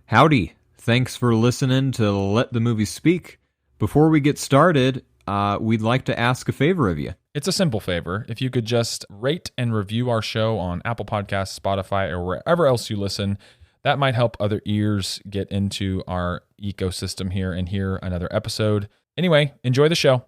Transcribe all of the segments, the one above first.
Howdy. Thanks for listening to Let the Movie Speak. Before we get started, we'd like to ask a favor of you. It's a simple favor. If you could just rate and review our show on Apple Podcasts, Spotify, or wherever else you listen, that might help other ears get into our ecosystem here and hear another episode. Anyway, enjoy the show.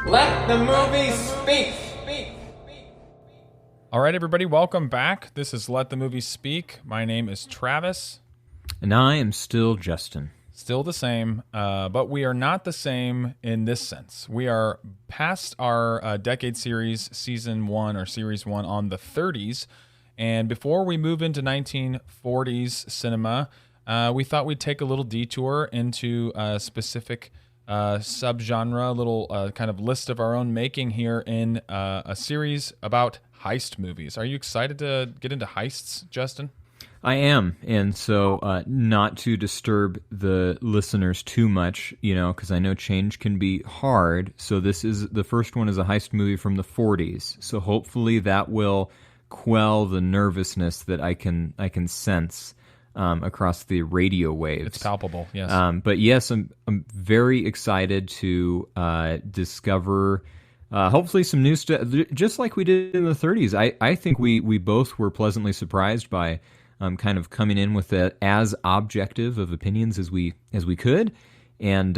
Let the movie speak. All right, everybody, welcome back. This is Let the Movie Speak. My name is Travis. And I am still Justin. Still the same, but we are not the same in this sense. We are past our decade series, season 1 or series 1 on the 30s. And before we move into 1940s cinema, we thought we'd take a little detour into a specific subgenre, a little kind of list of our own making here in a series about heist movies. Are you excited to get into heists, Justin? I am, and so not to disturb the listeners too much, because I know change can be hard. So the first one is a heist movie from the 40s. So hopefully that will quell the nervousness that I can sense across the radio waves. It's palpable, yes. But yes, I'm very excited to discover hopefully some new stuff, just like we did in the 30s. I think we both were pleasantly surprised by kind of coming in with as objective of opinions as we could, and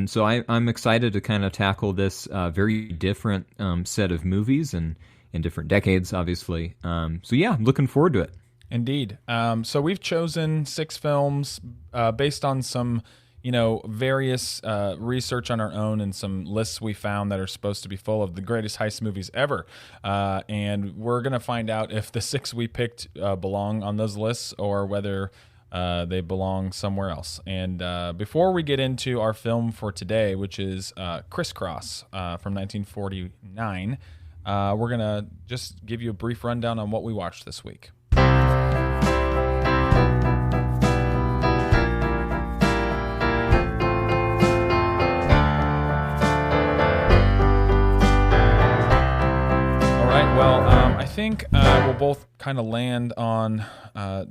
so I'm excited to kind of tackle this very different set of movies and in different decades, obviously. So yeah, I'm looking forward to it. Indeed. So we've chosen 6 films based on some, various research on our own and some lists we found that are supposed to be full of the greatest heist movies ever. And we're going to find out if the 6 we picked belong on those lists or whether they belong somewhere else. And before we get into our film for today, which is Criss Cross from 1949, we're going to just give you a brief rundown on what we watched this week. Well, I think we'll both kind of land on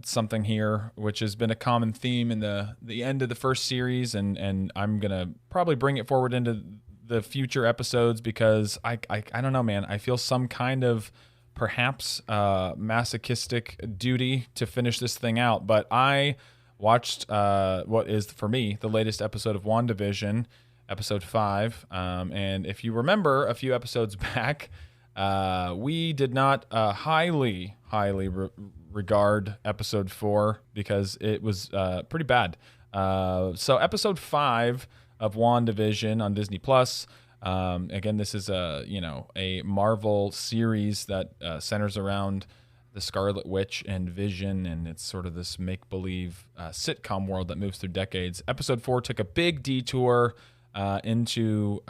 something here, which has been a common theme in the end of the first series, and I'm going to probably bring it forward into the future episodes because I don't know, man. I feel some kind of perhaps masochistic duty to finish this thing out, but I watched what is, for me, the latest episode of WandaVision, episode 5, and if you remember a few episodes back, we did not highly regard episode 4 because it was pretty bad. So episode 5 of WandaVision on Disney Plus. Again, this is a Marvel series that centers around the Scarlet Witch and Vision, and it's sort of this make-believe sitcom world that moves through decades. Episode 4 took a big detour into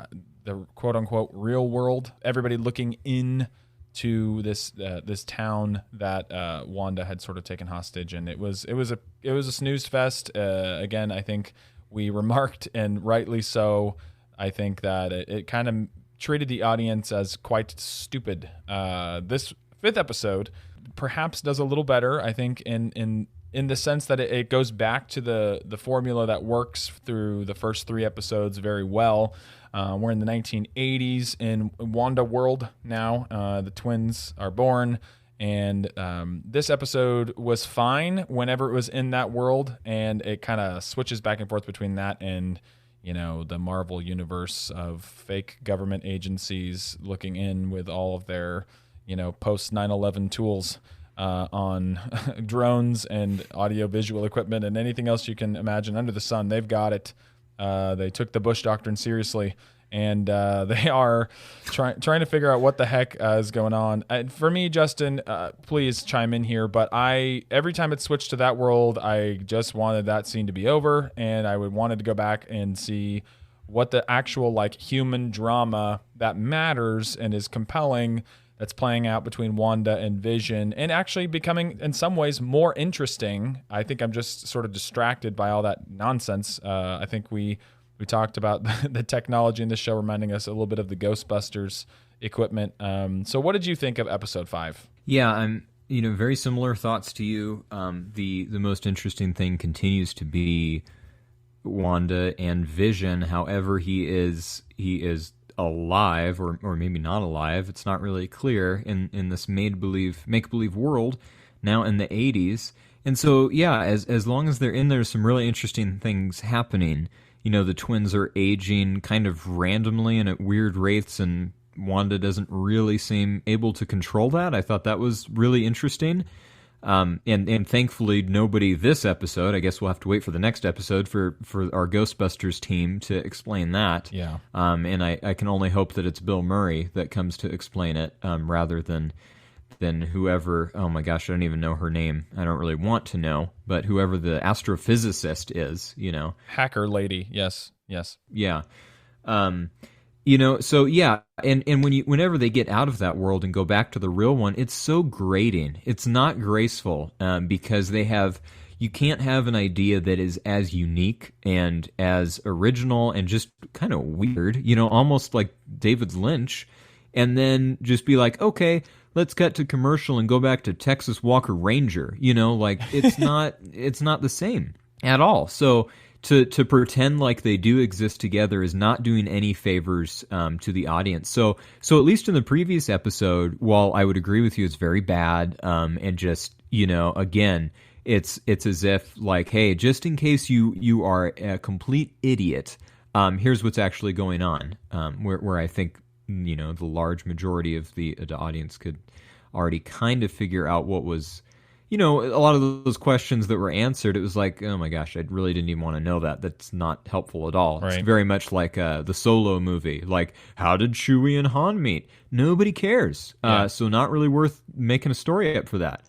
the quote-unquote real world. Everybody looking into this town that Wanda had sort of taken hostage, and it was a snooze fest. Again, I think we remarked, and rightly so, I think that it kind of treated the audience as quite stupid. This 5th episode perhaps does a little better, I think, in the sense that it goes back to the formula that works through the first 3 episodes very well. We're in the 1980s in Wanda world now. The twins are born, and this episode was fine whenever it was in that world, and it kind of switches back and forth between that and the Marvel universe of fake government agencies looking in with all of their post 9/11 tools. on drones and audio-visual equipment and anything else you can imagine under the sun. They've got it. They took the Bush Doctrine seriously, and they are trying to figure out what the heck is going on. For me, Justin, please chime in here, but every time it switched to that world, I just wanted that scene to be over, and I wanted to go back and see what the actual like human drama that matters and is compelling that's playing out between Wanda and Vision, and actually becoming in some ways more interesting. I think I'm just sort of distracted by all that nonsense. I think we talked about the technology in the show reminding us a little bit of the Ghostbusters equipment. So what did you think of episode 5? Yeah, I'm very similar thoughts to you. The most interesting thing continues to be Wanda and Vision. However, he is alive, or maybe not alive. It's not really clear in this make-believe world now in the 80s. And so, yeah, as long as they're in there, some really interesting things happening. The twins are aging kind of randomly and at weird rates, and Wanda doesn't really seem able to control that. I thought that was really interesting. And thankfully, nobody this episode, I guess we'll have to wait for the next episode for our Ghostbusters team to explain that. Yeah. And I can only hope that it's Bill Murray that comes to explain it, rather than whoever, oh my gosh, I don't even know her name. I don't really want to know, but whoever the astrophysicist is, Hacker lady. Yes. Yeah. So yeah, and whenever they get out of that world and go back to the real one, it's so grating. It's not graceful, because you can't have an idea that is as unique and as original and just kind of weird, almost like David Lynch, and then just be like, okay, let's cut to commercial and go back to Texas Walker Ranger. It's not the same at all. So to pretend like they do exist together is not doing any favors to the audience. So at least in the previous episode, while I would agree with you, it's very bad, and just again, it's as if like, hey, just in case you are a complete idiot, here's what's actually going on. Where I think the large majority of the audience could already kind of figure out what was. A lot of those questions that were answered, it was like, oh my gosh, I really didn't even want to know that. That's not helpful at all. Right. It's very much like the Solo movie. Like, how did Chewie and Han meet? Nobody cares. Yeah. So not really worth making a story up for that.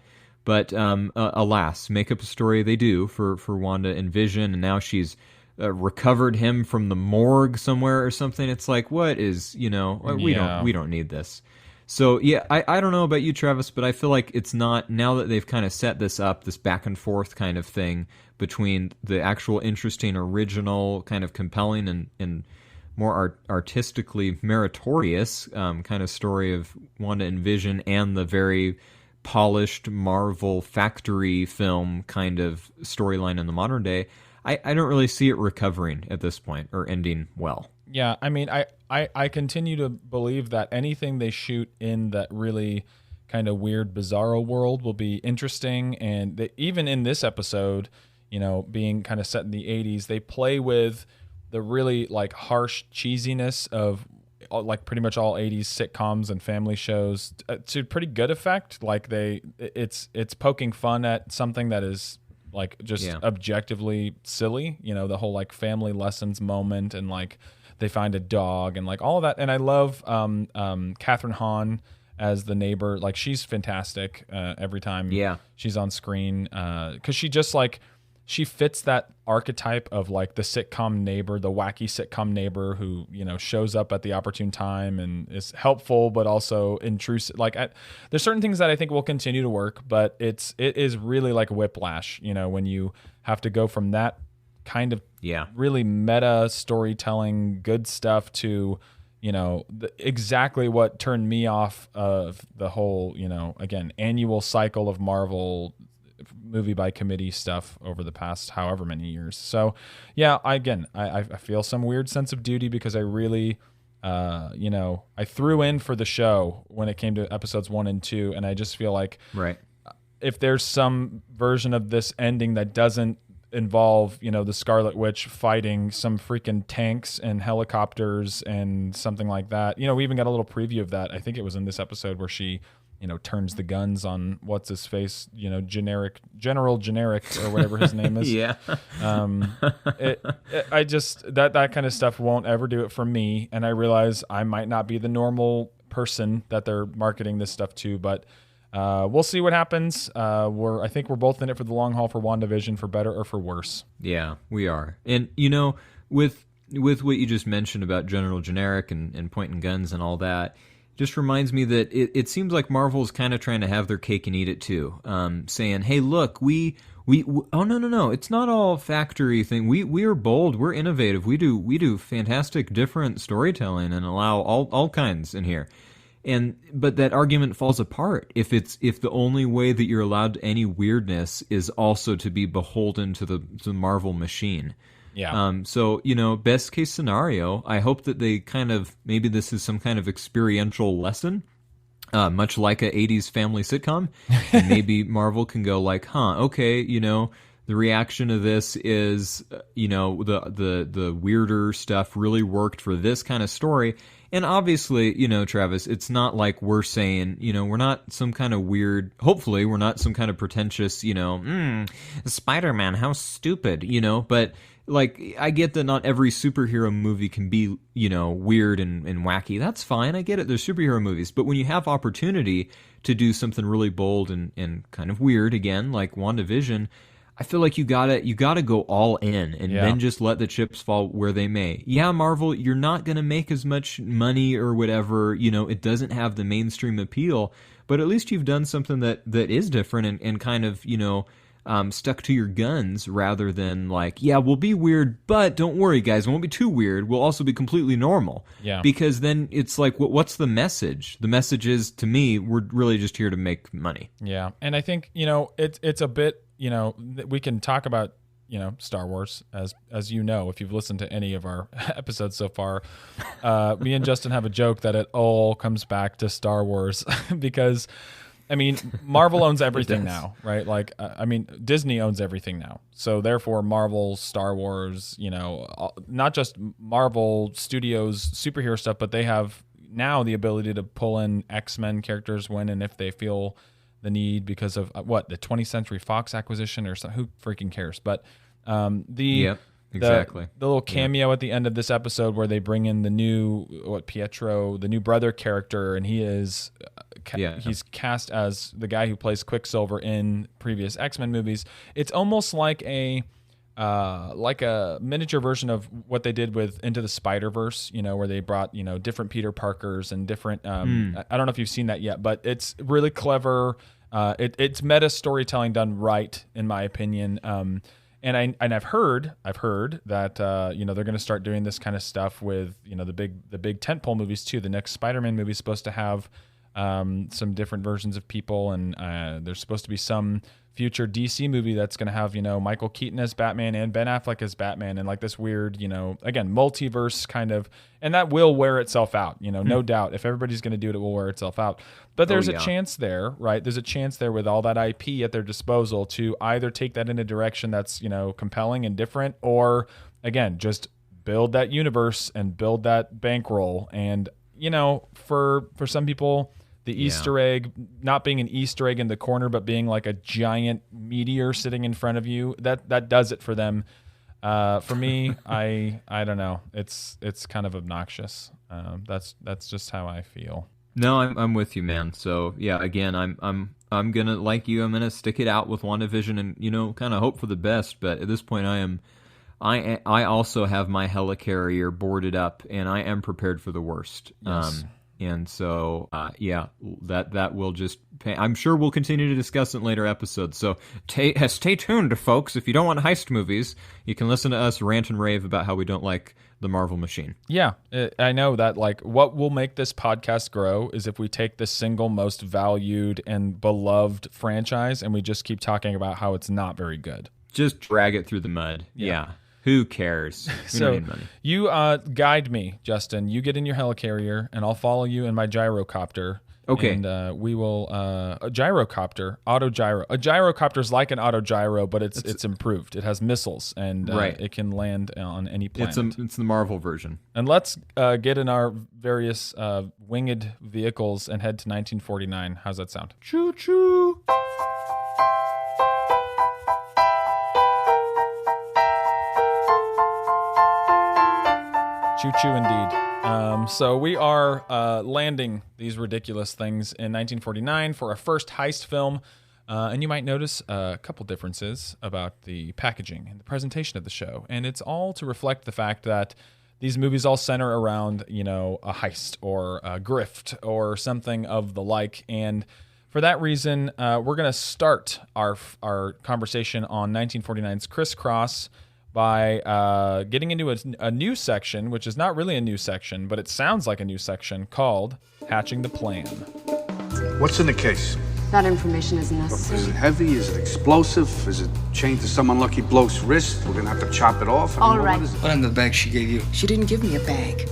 But alas, make up a story they do for Wanda and Vision, and now she's recovered him from the morgue somewhere or something. It's like, what is, we don't need this. So, yeah, I don't know about you, Travis, but I feel like it's not, now that they've kind of set this up, this back and forth kind of thing between the actual interesting, original, kind of compelling and more artistically meritorious kind of story of Wanda and Vision, and the very polished Marvel factory film kind of storyline in the modern day, I don't really see it recovering at this point or ending well. Yeah, I mean, I continue to believe that anything they shoot in that really kind of weird, bizarro world will be interesting. And even in this episode, being kind of set in the 80s, they play with the really like harsh cheesiness of like pretty much all 80s sitcoms and family shows to pretty good effect. Like it's poking fun at something that is like just objectively silly, the whole like family lessons moment, and like they find a dog and like all of that. And I love Catherine Hahn as the neighbor. Like, she's fantastic every time she's on screen, because she just like, she fits that archetype of like the sitcom neighbor, the wacky sitcom neighbor who, shows up at the opportune time and is helpful, but also intrusive. Like, there's certain things that I think will continue to work, but it is really like whiplash, when you have to go from that kind of really meta storytelling good stuff to exactly what turned me off of the whole again annual cycle of Marvel movie by committee stuff over the past however many years. So I feel some weird sense of duty because I really I threw in for the show when it came to episodes 1 and 2, and I just feel like if there's some version of this ending that doesn't involve the Scarlet Witch fighting some freaking tanks and helicopters and something like that. We even got a little preview of that. I think it was in this episode where she turns the guns on what's his face, General Generic or whatever his name is. Yeah. I just that kind of stuff won't ever do it for me, and I realize I might not be the normal person that they're marketing this stuff to, but we'll see what happens. I think we're both in it for the long haul for WandaVision, for better or for worse. Yeah, we are. And with what you just mentioned about General Generic and pointing guns and all that, just reminds me that it seems like Marvel's kind of trying to have their cake and eat it too, saying, "Hey, look, we oh no, it's not all factory thing. We are bold, we're innovative, we do fantastic different storytelling and allow all kinds in here." But that argument falls apart if the only way that you're allowed any weirdness is also to be beholden to the Marvel machine. Yeah. So, best case scenario, I hope that they maybe this is some kind of experiential lesson, much like a 80s family sitcom. And maybe Marvel can go like, okay, the reaction to this is, the weirder stuff really worked for this kind of story. And obviously, Travis, it's not like we're saying, we're not some kind of weird, hopefully we're not some kind of pretentious, Spider-Man, how stupid, but like, I get that not every superhero movie can be, weird and wacky. That's fine. I get it. There's superhero movies. But when you have opportunity to do something really bold and kind of weird, again, like WandaVision, I feel like you gotta go all in and then just let the chips fall where they may. Yeah, Marvel, you're not gonna make as much money or whatever. It doesn't have the mainstream appeal, but at least you've done something that is different and kind of stuck to your guns rather than like, yeah, we'll be weird, but don't worry, guys, it won't be too weird. We'll also be completely normal. Yeah. Because then it's like, what's the message? The message is, to me, we're really just here to make money. Yeah, and I think it's a bit. We can talk about, Star Wars, as if you've listened to any of our episodes so far. Me and Justin have a joke that it all comes back to Star Wars because, Marvel owns everything now, right? Like, Disney owns everything now. So therefore, Marvel, Star Wars, not just Marvel Studios superhero stuff, but they have now the ability to pull in X-Men characters when and if they feel the need because of the 20th Century Fox acquisition or something. Who freaking cares? But exactly. The little cameo at the end of this episode where they bring in the new Pietro, the new brother character, and he is he's cast as the guy who plays Quicksilver in previous X-Men movies. It's almost like a miniature version of what they did with Into the Spider-Verse, where they brought, different Peter Parkers and different, I don't know if you've seen that yet, but it's really clever. It's meta storytelling done right, in my opinion. And I've heard that, they're going to start doing this kind of stuff with, the big tentpole movies too. The next Spider-Man movie is supposed to have, some different versions of people, and there's supposed to be some future DC movie that's going to have, Michael Keaton as Batman and Ben Affleck as Batman, and like this weird, again, multiverse kind of, and that will wear itself out, no doubt. If everybody's going to do it, it will wear itself out. But there's a chance there, right? There's a chance there with all that IP at their disposal to either take that in a direction that's, compelling and different, or again, just build that universe and build that bankroll. And, for some people, the Easter egg not being an Easter egg in the corner, but being like a giant meteor sitting in front of you, that does it for them. For me, I don't know. It's kind of obnoxious. That's just how I feel. No, I'm with you, man. So yeah, again, I'm gonna, like you, I'm gonna stick it out with WandaVision and kind of hope for the best. But at this point, I also have my helicarrier boarded up, and I am prepared for the worst. Yes. And so, that will just pay. I'm sure we'll continue to discuss it in later episodes. So stay tuned, folks. If you don't want heist movies, you can listen to us rant and rave about how we don't like the Marvel machine. Yeah, I know that, like, what will make this podcast grow is if we take the single most valued and beloved franchise and we just keep talking about how it's not very good. Just drag it through the mud. Yeah. Who cares? We don't need money. You guide me, Justin. You get in your helicarrier, and I'll follow you in my gyrocopter, Okay. And we will a gyrocopter, auto gyro. A gyrocopter is like an auto gyro, but it's improved. It has missiles, and it can land on any planet. It's the Marvel version. And let's get in our various winged vehicles and head to 1949. How's that sound? Choo choo. Choo choo indeed. So we are landing these ridiculous things in 1949 for our first heist film. And you might notice a couple differences about the packaging and the presentation of the show. And it's all to reflect the fact that these movies all center around, a heist or a grift or something of the like. And for that reason, we're going to start our conversation on 1949's Criss Cross by getting into a new section, which is not really a new section, but it sounds like a new section, called Hatching the Plan. What's in the case? That information isn't necessary. Is it heavy? Is it explosive? Is it chained to some unlucky bloke's wrist? We're gonna have to chop it off? All right. What in the bag she gave you? She didn't give me a bag.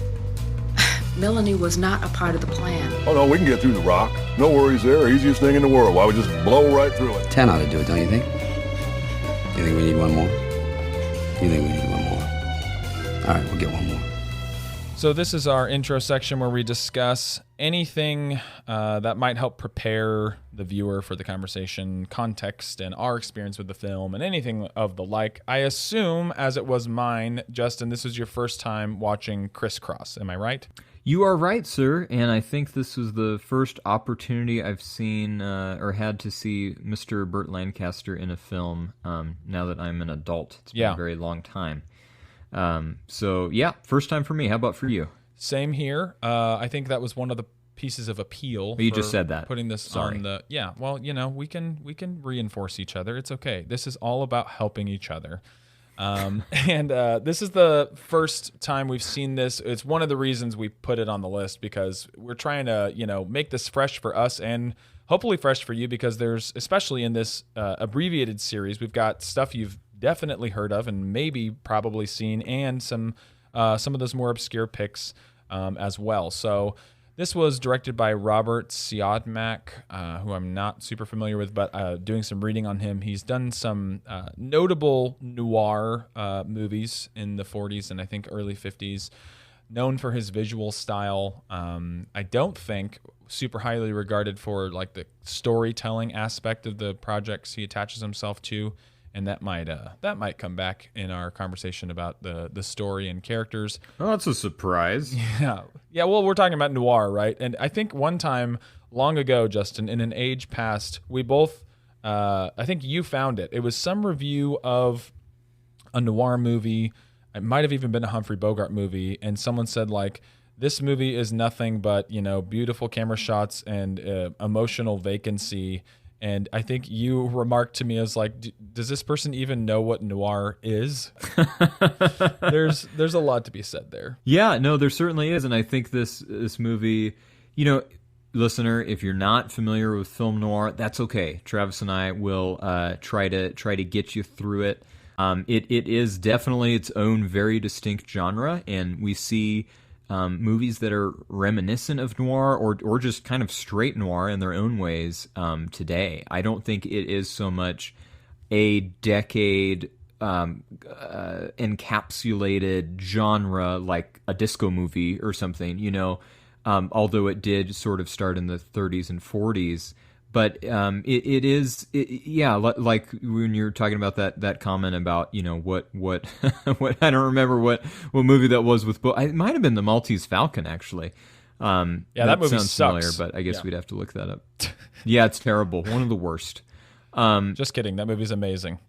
Melanie was not a part of the plan. Oh, no, we can get through the rock. No worries there. Easiest thing in the world. Why, we just blow right through it. 10 ought to do it, don't you think? You think we need one more? You think we need one more? All right, we'll get one more. So this is our intro section where we discuss anything that might help prepare the viewer for the conversation, context, and our experience with the film, and anything of the like. I assume, as it was mine, Justin, this was your first time watching Criss Cross. Am I right? You are right, sir, and I think this was the first opportunity I've seen or had to see Mr. Burt Lancaster in a film now that I'm an adult. It's been a very long time. So, first time for me. How about for you? Same here. I think that was one of the pieces of appeal. You just said that. Putting this on the... Yeah, well, we can reinforce each other. It's okay. This is all about helping each other. And this is the first time we've seen this. It's one of the reasons we put it on the list, because we're trying to, make this fresh for us and hopefully fresh for you, because there's, especially in this abbreviated series, we've got stuff you've definitely heard of and maybe probably seen, and some of those more obscure picks as well. So this was directed by Robert Siodmak, who I'm not super familiar with, but doing some reading on him, he's done some notable noir movies in the 40s and I think early 50s, known for his visual style. I don't think super highly regarded for like the storytelling aspect of the projects he attaches himself to. And that might come back in our conversation about the story and characters. Oh, that's a surprise. Yeah. Well, we're talking about noir, right? And I think one time long ago, Justin, in an age past, we both, I think you found it. It was some review of a noir movie. It might have even been a Humphrey Bogart movie. And someone said, like, this movie is nothing but, beautiful camera shots and emotional vacancy. And I think you remarked to me as like, does this person even know what noir is? There's a lot to be said there. Yeah, no, there certainly is. And I think this movie, listener, if you're not familiar with film noir, that's okay. Travis and I will try to get you through it. It is definitely its own very distinct genre, and we see movies that are reminiscent of noir or just kind of straight noir in their own ways today. I don't think it is so much a decade encapsulated genre like a disco movie or something, although it did sort of start in the 30s and 40s. But it is like when you're talking about that comment about what what I don't remember what movie that was with it might have been the Maltese Falcon actually. That movie sounds sucks. familiar, but I guess we'd have to look that up. Yeah, it's terrible. One of the worst. Just kidding. That movie's amazing.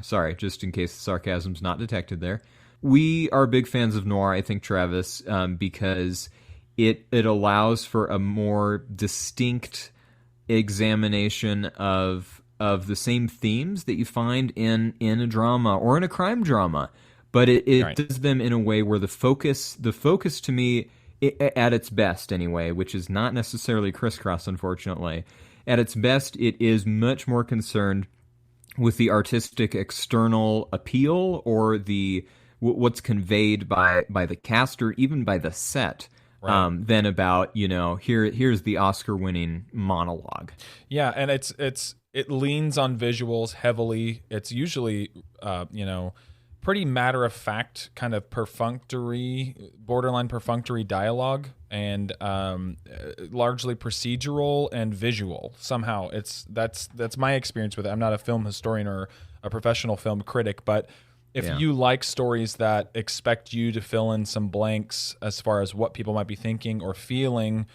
Sorry, just in case the sarcasm's not detected there. We are big fans of noir, I think, Travis, because it allows for a more distinct examination of the same themes that you find in a drama or in a crime drama, but it right. does them in a way where the focus to me, at its best anyway, which is not necessarily Criss Cross, unfortunately, at its best it is much more concerned with the artistic external appeal or the what's conveyed by the cast or even by the set than about, here's the Oscar-winning monologue. Yeah, and it leans on visuals heavily. It's usually, pretty matter-of-fact, kind of borderline perfunctory dialogue, and largely procedural and visual. Somehow, that's my experience with it. I'm not a film historian or a professional film critic, but if you like stories that expect you to fill in some blanks as far as what people might be thinking or feeling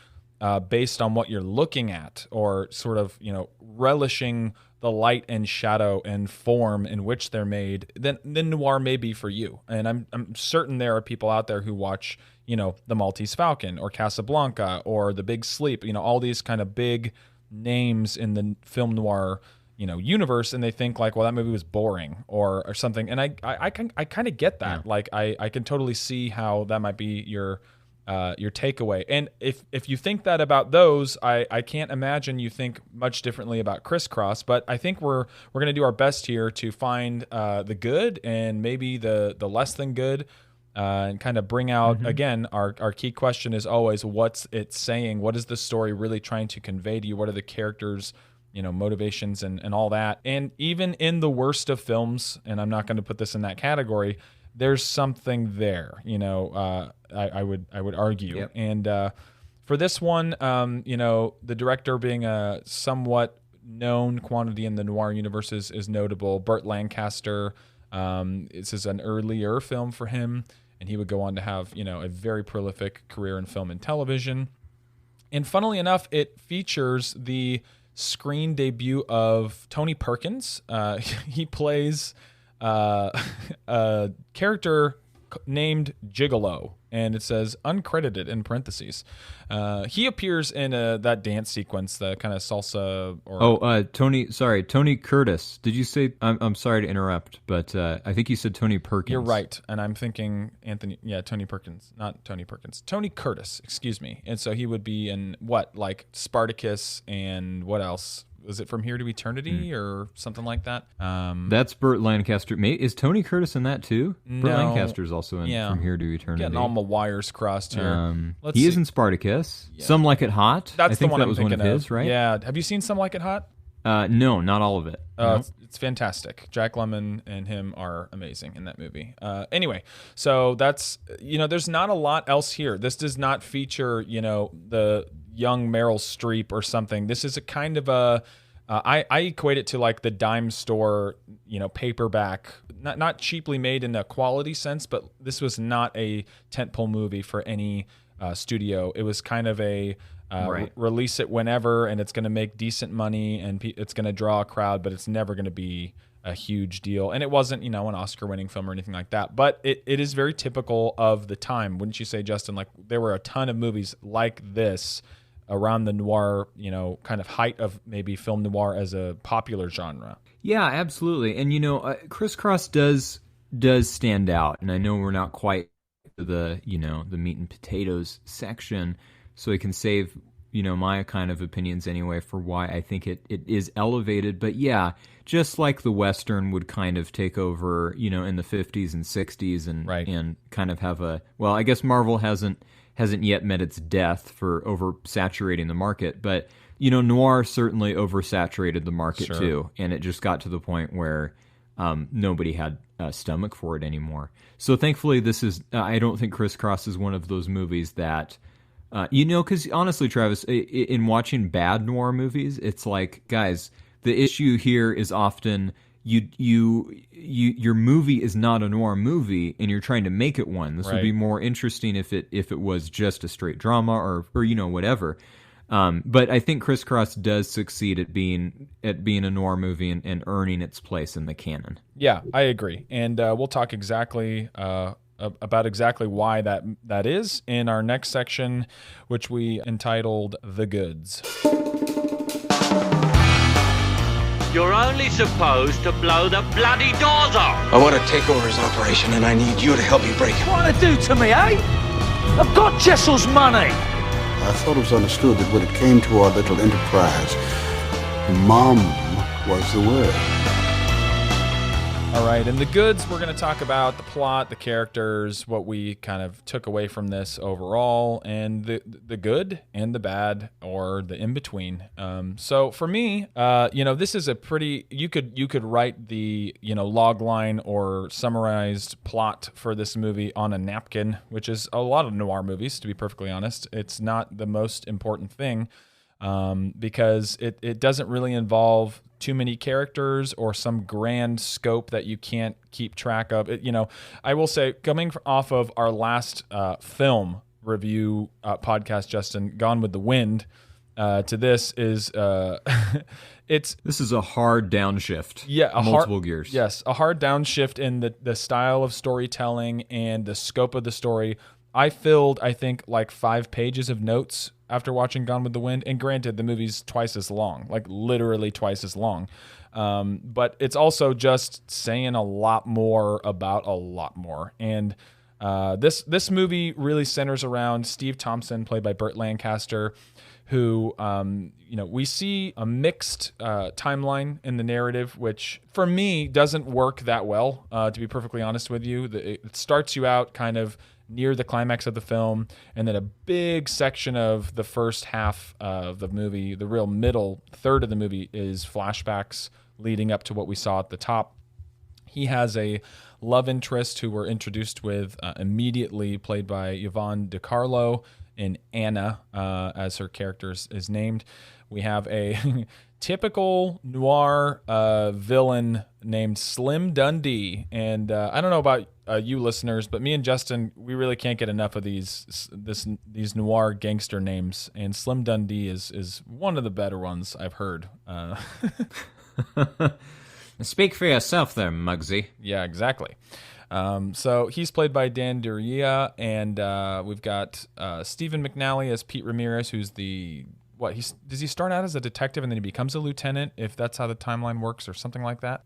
based on what you're looking at, or sort of, relishing the light and shadow and form in which they're made, then noir may be for you. And I'm certain there are people out there who watch, The Maltese Falcon or Casablanca or The Big Sleep, all these kind of big names in the film noir, universe, and they think like, well, that movie was boring or something. And I kind of get that. Yeah. Like I can totally see how that might be your takeaway. And if you think that about those, I can't imagine you think much differently about Criss Cross. But I think we're going to do our best here to find the good and maybe the less than good, and kind of bring out again our key question is always, what's it saying? What is the story really trying to convey to you? What are the characters' motivations and all that? And even in the worst of films, and I'm not going to put this in that category, there's something there, I would argue. Yep. And for this one, the director being a somewhat known quantity in the noir universe is notable. Burt Lancaster, this is an earlier film for him, and he would go on to have, a very prolific career in film and television. And funnily enough, it features the screen debut of Tony Perkins. He plays a character named Gigolo, and it says uncredited in parentheses. He appears in that dance sequence, the kind of salsa. Tony Curtis. Did you say? I'm sorry to interrupt, but I think you said Tony Perkins. You're right, and I'm thinking Anthony. Yeah, Tony Perkins, not Tony Perkins. Tony Curtis, excuse me. And so he would be in what, like Spartacus, and what else? Was it From Here to Eternity or something like that? That's Burt Lancaster. Is Tony Curtis in that too? No. Burt Lancaster's also in From Here to Eternity. Getting all my wires crossed here. He is in Spartacus. Yeah. Some Like It Hot. That's the one that I'm was thinking one of his, right? Yeah. Have you seen Some Like It Hot? No, not all of it. No. It's fantastic. Jack Lemmon and him are amazing in that movie. Anyway, so that's, there's not a lot else here. This does not feature, the young Meryl Streep or something. This is a kind of a, I equate it to like the dime store, paperback, not cheaply made in a quality sense, but this was not a tentpole movie for any studio. It was kind of a release it whenever, and it's going to make decent money, and it's going to draw a crowd, but it's never going to be a huge deal. And it wasn't, an Oscar-winning film or anything like that, but it is very typical of the time, wouldn't you say, Justin? Like, there were a ton of movies like this around the noir, kind of height of maybe film noir as a popular genre. Yeah, absolutely. And, Criss Cross does stand out. And I know we're not quite to the meat and potatoes section, so I can save, my kind of opinions anyway for why I think it is elevated. But yeah, just like the Western would kind of take over, in the 50s and 60s and kind of have I guess Marvel hasn't yet met its death for oversaturating the market, but noir certainly oversaturated the market too, and it just got to the point where nobody had a stomach for it anymore. So thankfully, this is I don't think Criss Cross is one of those movies that because honestly, Travis, in watching bad noir movies, it's like, guys, the issue here is often your movie is not a noir movie, and you're trying to make it one. This would be more interesting if it was just a straight drama or whatever. But I think Criss Cross does succeed at being a noir movie and earning its place in the canon. Yeah, I agree, and we'll talk exactly about exactly why that is in our next section, which we entitled "The Goods." You're only supposed to blow the bloody doors off. I want to take over his operation, and I need you to help me break it. What to do to me, eh? I've got Jessel's money. I thought it was understood that when it came to our little enterprise, Mom was the word. All right, in the goods, we're going to talk about the plot, the characters, what we kind of took away from this overall, and the good and the bad, or the in between. So for me, this is a pretty you could write the log line or summarized plot for this movie on a napkin, which is a lot of noir movies. To be perfectly honest, it's not the most important thing because it doesn't really involve too many characters or some grand scope that you can't keep track of. I will say, coming off of our last film review podcast, Justin, Gone with the Wind, to this is this is a hard downshift. Yeah, multiple gears. Yes, a hard downshift in the style of storytelling and the scope of the story. I filled, I think, like 5 pages of notes after watching Gone with the Wind. And granted, the movie's twice as long, like literally twice as long. But it's also just saying a lot more about a lot more. And this movie really centers around Steve Thompson, played by Burt Lancaster, who, we see a mixed timeline in the narrative, which for me doesn't work that well, to be perfectly honest with you. It starts you out kind of near the climax of the film, and then a big section of the first half of the movie, the real middle third of the movie, is flashbacks leading up to what we saw at the top. He has a love interest who we're introduced with immediately, played by Yvonne DiCarlo in Anna, as her character is named. We have a typical noir villain named Slim Dundee. And I don't know about you listeners, but me and Justin, we really can't get enough of these noir gangster names. And Slim Dundee is one of the better ones I've heard. Speak for yourself there, Muggsy. Yeah, exactly. So he's played by Dan Duryea, and we've got Stephen McNally as Pete Ramirez, who's does he start out as a detective and then he becomes a lieutenant, if that's how the timeline works, or something like that?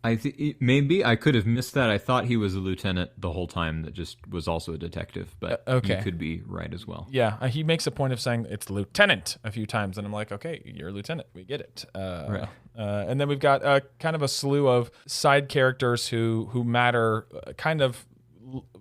Maybe I could have missed that. I thought he was a lieutenant the whole time that just was also a detective, but okay. You could be right as well. Yeah, he makes a point of saying it's lieutenant a few times, and I'm like, okay, you're a lieutenant, we get it. Right. And then we've got kind of a slew of side characters who matter kind of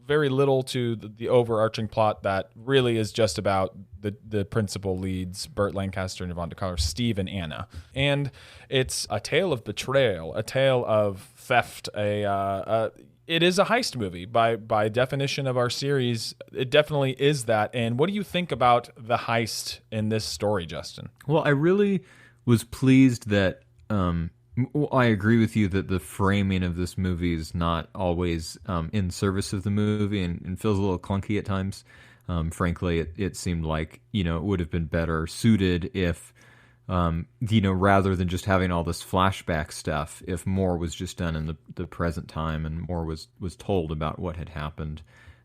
very little to the overarching plot that really is just about the principal leads, Burt Lancaster and Yvonne DiCarlo, Steve and Anna. And it's a tale of betrayal, a tale of theft, it is a heist movie. By definition of our series, it definitely is that. And what do you think about the heist in this story, Justin? Well, I really was pleased that I agree with you that the framing of this movie is not always in service of the movie and feels a little clunky at times. Frankly, it seemed like, it would have been better suited if, rather than just having all this flashback stuff, if more was just done in the present time and more was told about what had happened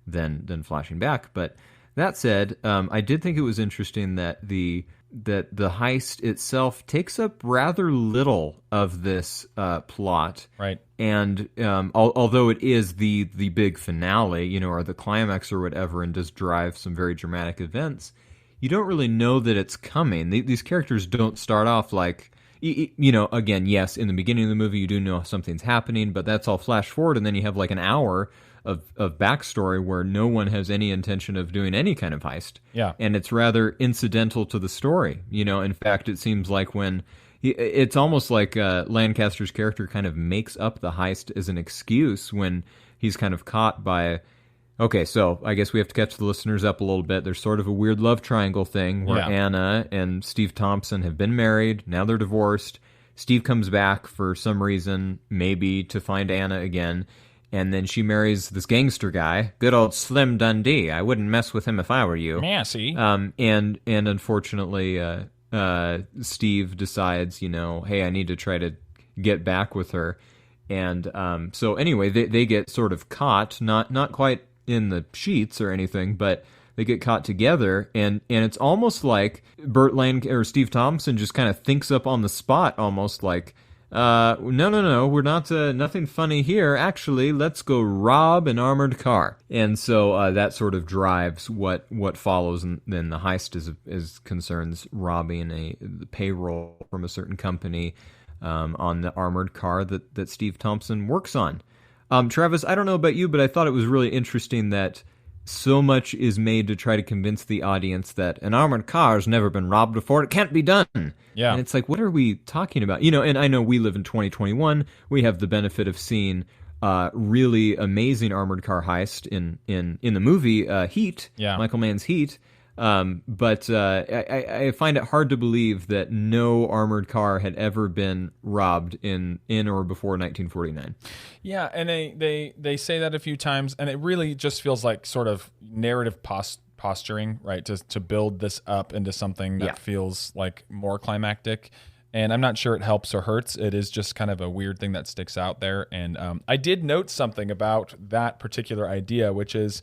than flashing back. But that said, I did think it was interesting that the heist itself takes up rather little of this plot, right? And although it is the big finale, or the climax or whatever, and does drive some very dramatic events, you don't really know that it's coming. These characters don't start off like, again, yes, in the beginning of the movie you do know something's happening, but that's all flash forward, and then you have like an hour of backstory where no one has any intention of doing any kind of heist. Yeah. And it's rather incidental to the story. In fact, it seems like it's almost like Lancaster's character kind of makes up the heist as an excuse when he's kind of caught by, okay, so I guess we have to catch the listeners up a little bit. There's sort of a weird love triangle thing where Anna and Steve Thompson have been married. Now they're divorced. Steve comes back for some reason, maybe to find Anna again. And then she marries this gangster guy, good old Slim Dundee. I wouldn't mess with him if I were you. Massey. And unfortunately, Steve decides, hey, I need to try to get back with her. And so anyway, they get sort of caught, not quite in the sheets or anything, but they get caught together. And it's almost like Steve Thompson just kind of thinks up on the spot, almost like, no, we're not, nothing funny here. Actually, let's go rob an armored car. And so that sort of drives what follows. And then the heist is concerns robbing the payroll from a certain company on the armored car that Steve Thompson works on. Travis, I don't know about you, but I thought it was really interesting that so much is made to try to convince the audience that an armored car has never been robbed before. It can't be done. Yeah. And it's like, what are we talking about? And I know we live in 2021. We have the benefit of seeing really amazing armored car heist in the movie Heat, Michael Mann's Heat. But I find it hard to believe that no armored car had ever been robbed in or before 1949. Yeah, and they say that a few times, and it really just feels like sort of narrative posturing, right? To build this up into something that feels like more climactic. And I'm not sure it helps or hurts. It is just kind of a weird thing that sticks out there. And I did note something about that particular idea, which is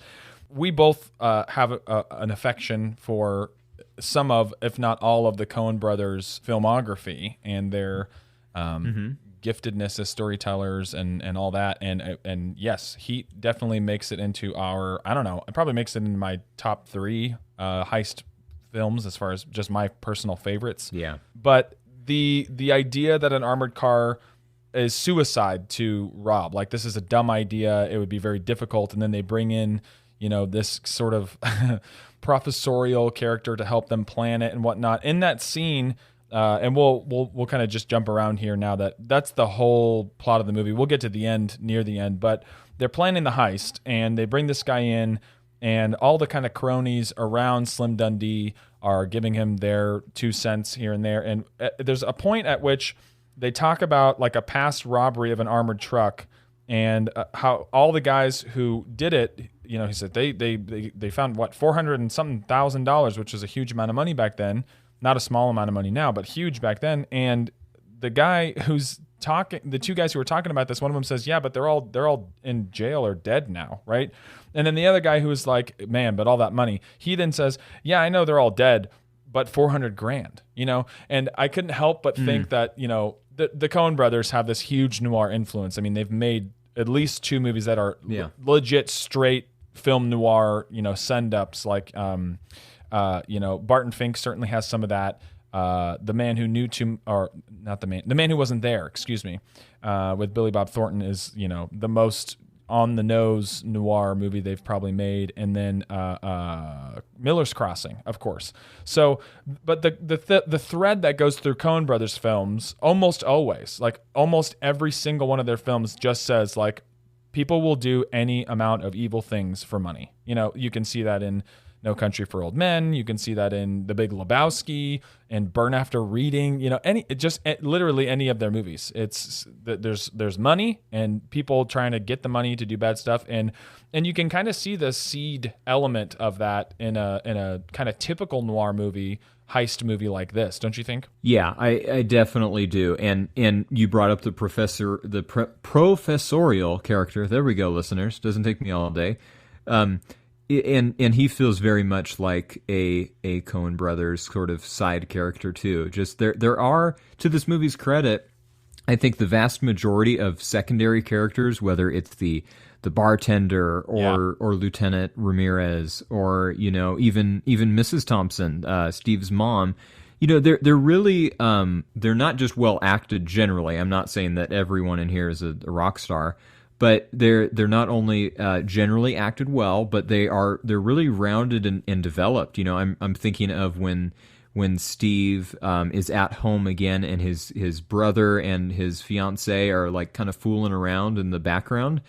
we both have an affection for some of, if not all of, the Coen brothers' filmography and their giftedness as storytellers and all that. And yes, Heat definitely makes it into our, I don't know, it probably makes it into my top 3 heist films as far as just my personal favorites. Yeah. But the idea that an armored car is suicide to rob, like this is a dumb idea, it would be very difficult, and then they bring in this sort of professorial character to help them plan it and whatnot in that scene. And we'll kind of just jump around here now that's the whole plot of the movie. We'll get to the end, near the end, but they're planning the heist and they bring this guy in, and all the kind of cronies around Slim Dundee are giving him their 2 cents here and there. And there's a point at which they talk about like a past robbery of an armored truck and how all the guys who did it, he said they found what, $400 and something thousand, which was a huge amount of money back then. Not a small amount of money now, but huge back then. And the guy who's talking, the 2 guys who were talking about this, one of them says, "Yeah, but they're all in jail or dead now, right?" And then the other guy who was like, "Man, but all that money." He then says, "Yeah, I know they're all dead, but $400,000, And I couldn't help but think that the Coen brothers have this huge noir influence. I mean, they've made at least 2 movies that are legit straight film noir, send-ups, like Barton Fink certainly has some of that. The Man Who Knew Too, or not the Man Who Wasn't There, excuse me, with Billy Bob Thornton is, the most on the nose noir movie they've probably made. And then Miller's Crossing, of course. So, but the thread that goes through Coen Brothers films almost always, like almost every single one of their films just says like, people will do any amount of evil things for money. You can see that in No Country for Old Men. You can see that in The Big Lebowski and Burn After Reading. Literally any of their movies. It's there's money and people trying to get the money to do bad stuff, and you can kind of see the seed element of that in a kind of typical noir movie, heist movie like this, don't you think? Yeah, I definitely do. And you brought up the professorial character. There we go, listeners. Doesn't take me all day. And he feels very much like a Coen Brothers sort of side character too. Just there are, to this movie's credit, I think the vast majority of secondary characters, whether it's the bartender or Lieutenant Ramirez or even Mrs. Thompson, Steve's mom, they're really they're not just well acted generally. I'm not saying that everyone in here is a rock star. But they're not only generally acted well, but they're really rounded and developed. I'm thinking of when Steve is at home again and his brother and his fiance are like kind of fooling around in the background.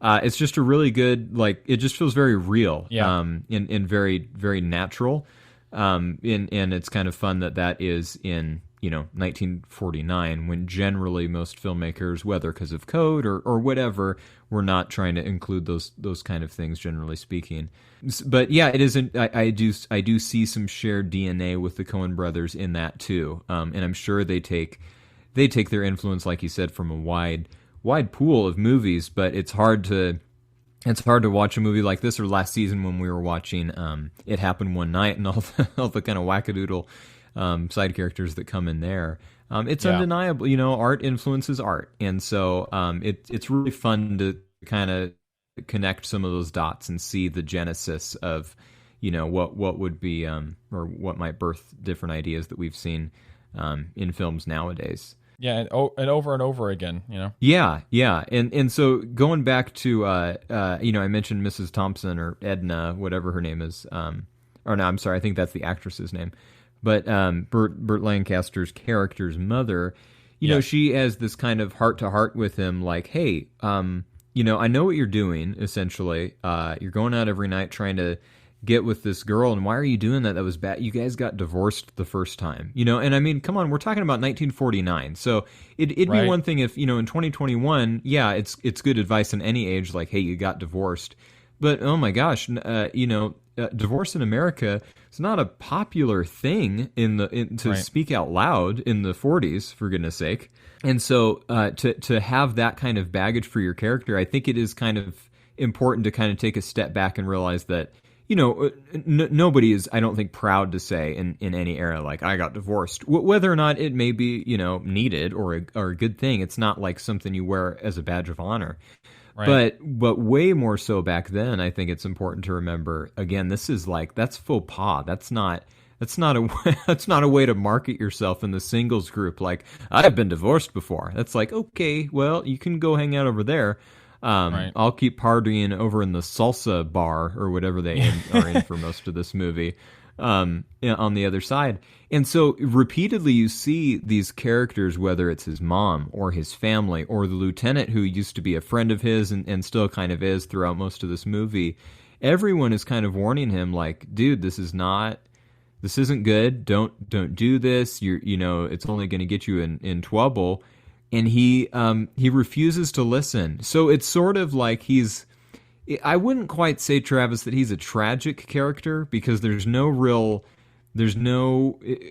It's just a really good, like, it just feels very real, and very, very natural. And it's kind of fun that is in 1949, when generally most filmmakers, whether because of code or whatever, were not trying to include those kind of things, generally speaking. But yeah, it isn't. I do see some shared DNA with the Coen brothers in that too, and I'm sure they take their influence, like you said, from a wide pool of movies. But it's hard to watch a movie like this, or last season when we were watching It Happened One Night and all the kind of wackadoodle side characters that come in there. It's undeniable, art influences art. And so it's really fun to kind of connect some of those dots and see the genesis of, what would be, or what might birth different ideas that we've seen in films nowadays. Yeah, and over again, you know. Yeah, and so going back to I mentioned Mrs. Thompson or Edna, whatever her name is, or no, I'm sorry, I think that's the actress's name, but Burt Lancaster's character's mother, you know, she has this kind of heart to heart with him, like, hey, you know, I know what you're doing. Essentially, you're going out every night trying to get with this girl, and why are you doing that? That was bad. You guys got divorced the first time, you know. And I mean, come on, we're talking about 1949, so it'd be one thing if, you know, in 2021, yeah, it's good advice in any age, like, hey, you got divorced, but oh my gosh, you know, divorce in America is not a popular thing to speak out loud in the 40s, for goodness sake. And so to have that kind of baggage for your character, I think it is kind of important to kind of take a step back and realize that, you know, nobody is, I don't think, proud to say in any era, like, I got divorced. Whether or not it may be, you know, needed or a good thing, it's not like something you wear as a badge of honor. Right. But way more so back then, I think it's important to remember, again, this is like, that's faux pas. That's not a way to market yourself in the singles group. Like, I've been divorced before. That's like, okay, well, you can go hang out over there. I'll keep partying over in the salsa bar or whatever they are in for most of this movie on the other side. And so repeatedly you see these characters, whether it's his mom or his family or the lieutenant who used to be a friend of his and still kind of is throughout most of this movie, everyone is kind of warning him, like, dude, this isn't good. Don't do this. You know, it's only going to get you in trouble. And he refuses to listen. So it's sort of like I wouldn't quite say, Travis, that he's a tragic character, because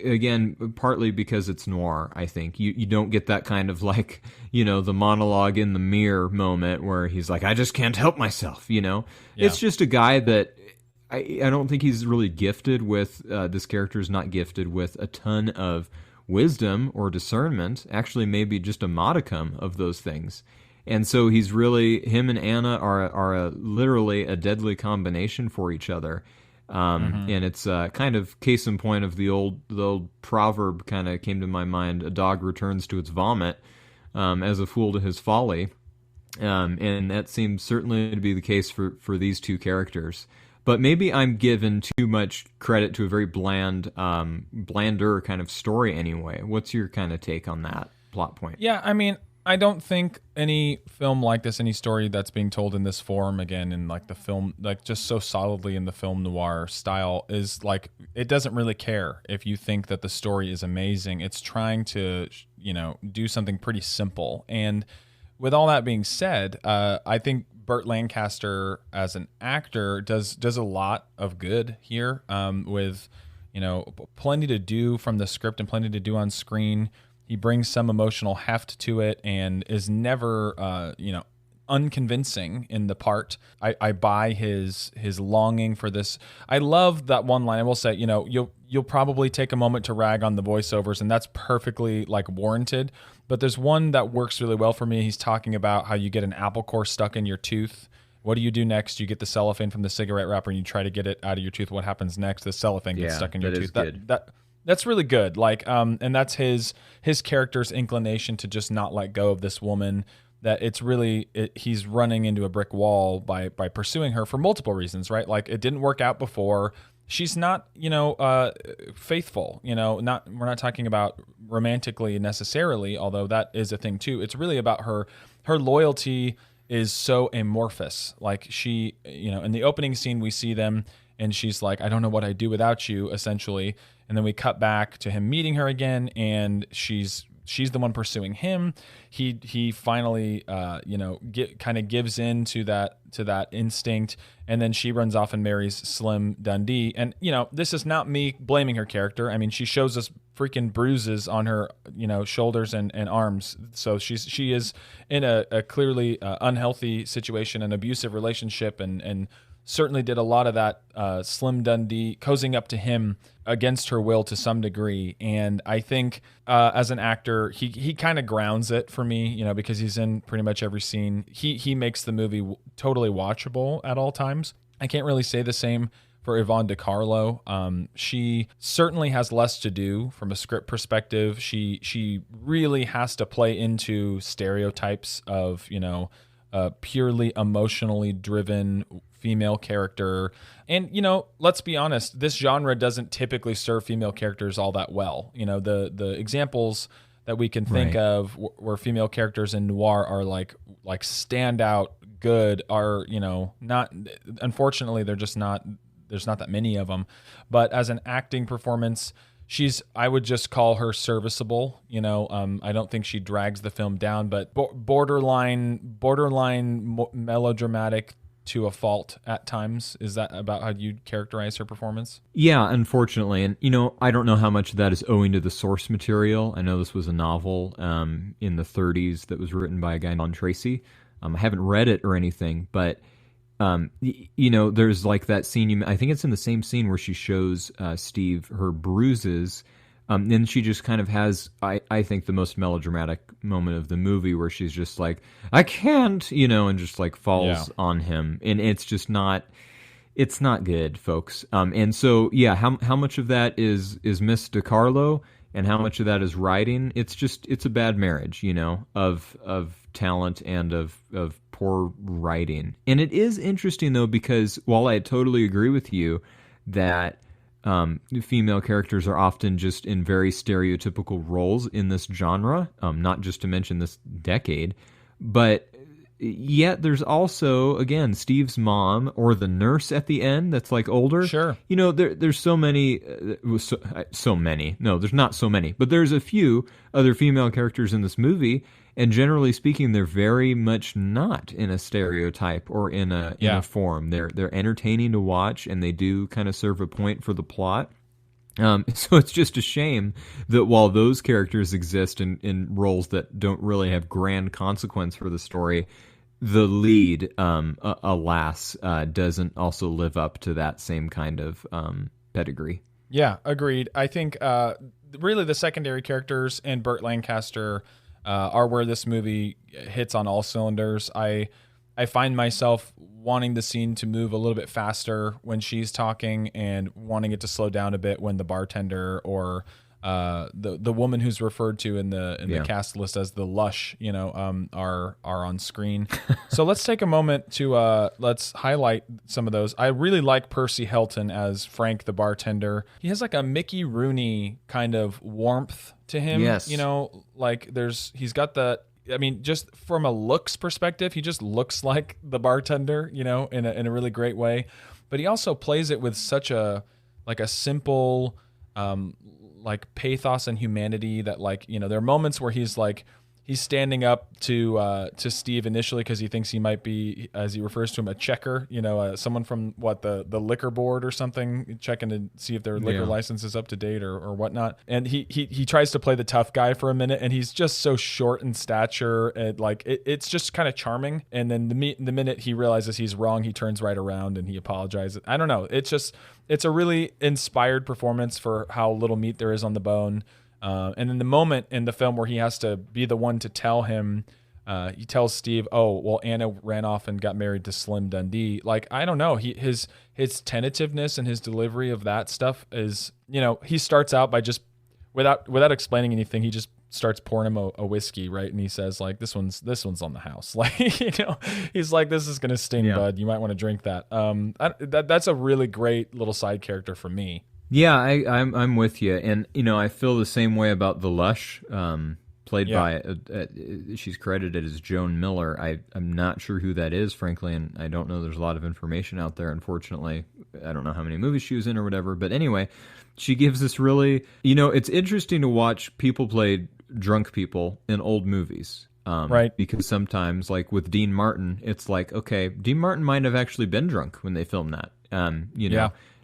again, partly because it's noir, I think. You don't get that kind of, like, you know, the monologue in the mirror moment where he's like, I just can't help myself, you know? Yeah. It's just a guy that I don't think he's really gifted with, this character is not gifted with a ton of wisdom or discernment, actually maybe just a modicum of those things. And so him and Anna are literally a deadly combination for each other. And it's kind of case in point of the old proverb kind of came to my mind, a dog returns to its vomit, as a fool to his folly. And that seems certainly to be the case for these two characters. But maybe I'm giving too much credit to a very blander kind of story anyway. What's your kind of take on that plot point? Yeah, I mean, I don't think any film like this, any story that's being told in this form, again, in like the film, like just so solidly in the film noir style, is like, it doesn't really care if you think that the story is amazing. It's trying to, you know, do something pretty simple. And with all that being said, I think Burt Lancaster as an actor does a lot of good here, with, you know, plenty to do from the script and plenty to do on screen. He brings some emotional heft to it and is never, you know, unconvincing in the part. I buy his longing for this. I love that one line. I will say, you know, you'll probably take a moment to rag on the voiceovers, and that's perfectly like warranted. But there's one that works really well for me. He's talking about how you get an apple core stuck in your tooth. What do you do next? You get the cellophane from the cigarette wrapper and you try to get it out of your tooth. What happens next? The cellophane gets stuck in your tooth. That's really good. Like, and that's his character's inclination to just not let go of this woman. That it's really, he's running into a brick wall by pursuing her for multiple reasons, right? Like, it didn't work out before. She's not, you know, faithful. You know, we're not talking about romantically necessarily, although that is a thing too. It's really about her loyalty is so amorphous. Like, she, you know, in the opening scene we see them and she's like, I don't know what I'd do without you, essentially. And then we cut back to him meeting her again, and she's the one pursuing him. He finally, you know, kind of gives in to that instinct, and then she runs off and marries Slim Dundee. And, you know, this is not me blaming her character. I mean, she shows us freaking bruises on her, you know, shoulders and arms. So she is in a clearly unhealthy situation, an abusive relationship, and certainly did a lot of that Slim Dundee cozying up to him against her will to some degree. And I think as an actor, he kind of grounds it for me, you know, because he's in pretty much every scene. He makes the movie totally watchable at all times. I can't really say the same for Yvonne DiCarlo. She certainly has less to do from a script perspective. She really has to play into stereotypes of, a purely emotionally driven female character. And, let's be honest, this genre doesn't typically serve female characters all that well. The examples that we can think of where female characters in noir are like standout good are, not, unfortunately, there's not that many of them. But as an acting performance, I would just call her serviceable. I don't think she drags the film down, but borderline melodramatic to a fault at times. Is that about how you'd characterize her performance? Yeah, unfortunately. And, I don't know how much of that is owing to the source material. I know this was a novel in the 30s that was written by a guy named Tracy. I haven't read it or anything, but, there's like that scene. I think it's in the same scene where she shows Steve her bruises. Then she just kind of has, I think, the most melodramatic moment of the movie where she's just like, I can't, and just like falls on him. And it's just not good, folks. And so, how much of that is Miss DiCarlo and how much of that is writing? It's a bad marriage, of talent and of poor writing. And it is interesting, though, because while I totally agree with you that female characters are often just in very stereotypical roles in this genre, not just to mention this decade, but yet there's also, again, Steve's mom or the nurse at the end that's like older. Sure. There's so many, so many. No, there's not so many, but there's a few other female characters in this movie. And generally speaking, they're very much not in a stereotype or in a form. They're entertaining to watch, and they do kind of serve a point for the plot. So it's just a shame that while those characters exist in roles that don't really have grand consequence for the story, the lead, alas, doesn't also live up to that same kind of pedigree. Yeah, agreed. I think really the secondary characters and Burt Lancaster are where this movie hits on all cylinders. I find myself wanting the scene to move a little bit faster when she's talking and wanting it to slow down a bit when the bartender or the woman who's referred to in the cast list as the Lush, are on screen. So let's take a moment to let's highlight some of those. I really like Percy Helton as Frank the bartender. He has like a Mickey Rooney kind of warmth to him. Yes. He's got the, just from a looks perspective, he just looks like the bartender, in a really great way. But he also plays it with such a simple, pathos and humanity that there are moments where he's standing up to Steve initially because he thinks he might be, as he refers to him, a checker, someone from the liquor board or something, checking to see if their liquor license is up to date or whatnot. And he tries to play the tough guy for a minute, and he's just so short in stature, and it's just kind of charming. And then the minute he realizes he's wrong, he turns right around and he apologizes. I don't know. It's a really inspired performance for how little meat there is on the bone. And then the moment in the film where he has to be the one to tell him, he tells Steve, "Oh, well, Anna ran off and got married to Slim Dundee." I don't know. His tentativeness and his delivery of that stuff is, he starts out by just without explaining anything. He just starts pouring him a whiskey, right? And he says, this one's on the house. He's like, "This is gonna sting, bud. You might want to drink that." That's a really great little side character for me. Yeah, I'm with you, and I feel the same way about the Lush, played by she's credited as Joan Miller. I'm not sure who that is, frankly, and I don't know. There's a lot of information out there. Unfortunately, I don't know how many movies she was in or whatever. But anyway, she gives this really, it's interesting to watch people play drunk people in old movies. Right. Because sometimes, like with Dean Martin, it's like, okay, Dean Martin might have actually been drunk when they filmed that.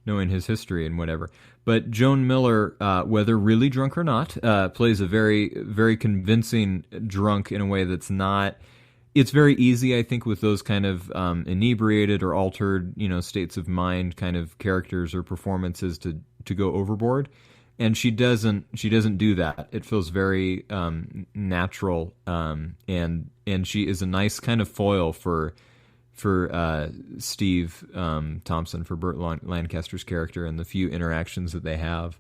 Knowing his history and whatever. But Joan Miller, whether really drunk or not, plays a very, very convincing drunk in a way that's not... It's very easy, I think, with those kind of inebriated or altered, states of mind kind of characters or performances to go overboard. And she doesn't do that. It feels very natural, and she is a nice kind of foil for Steve Thompson, for Burt Lancaster's character, and the few interactions that they have.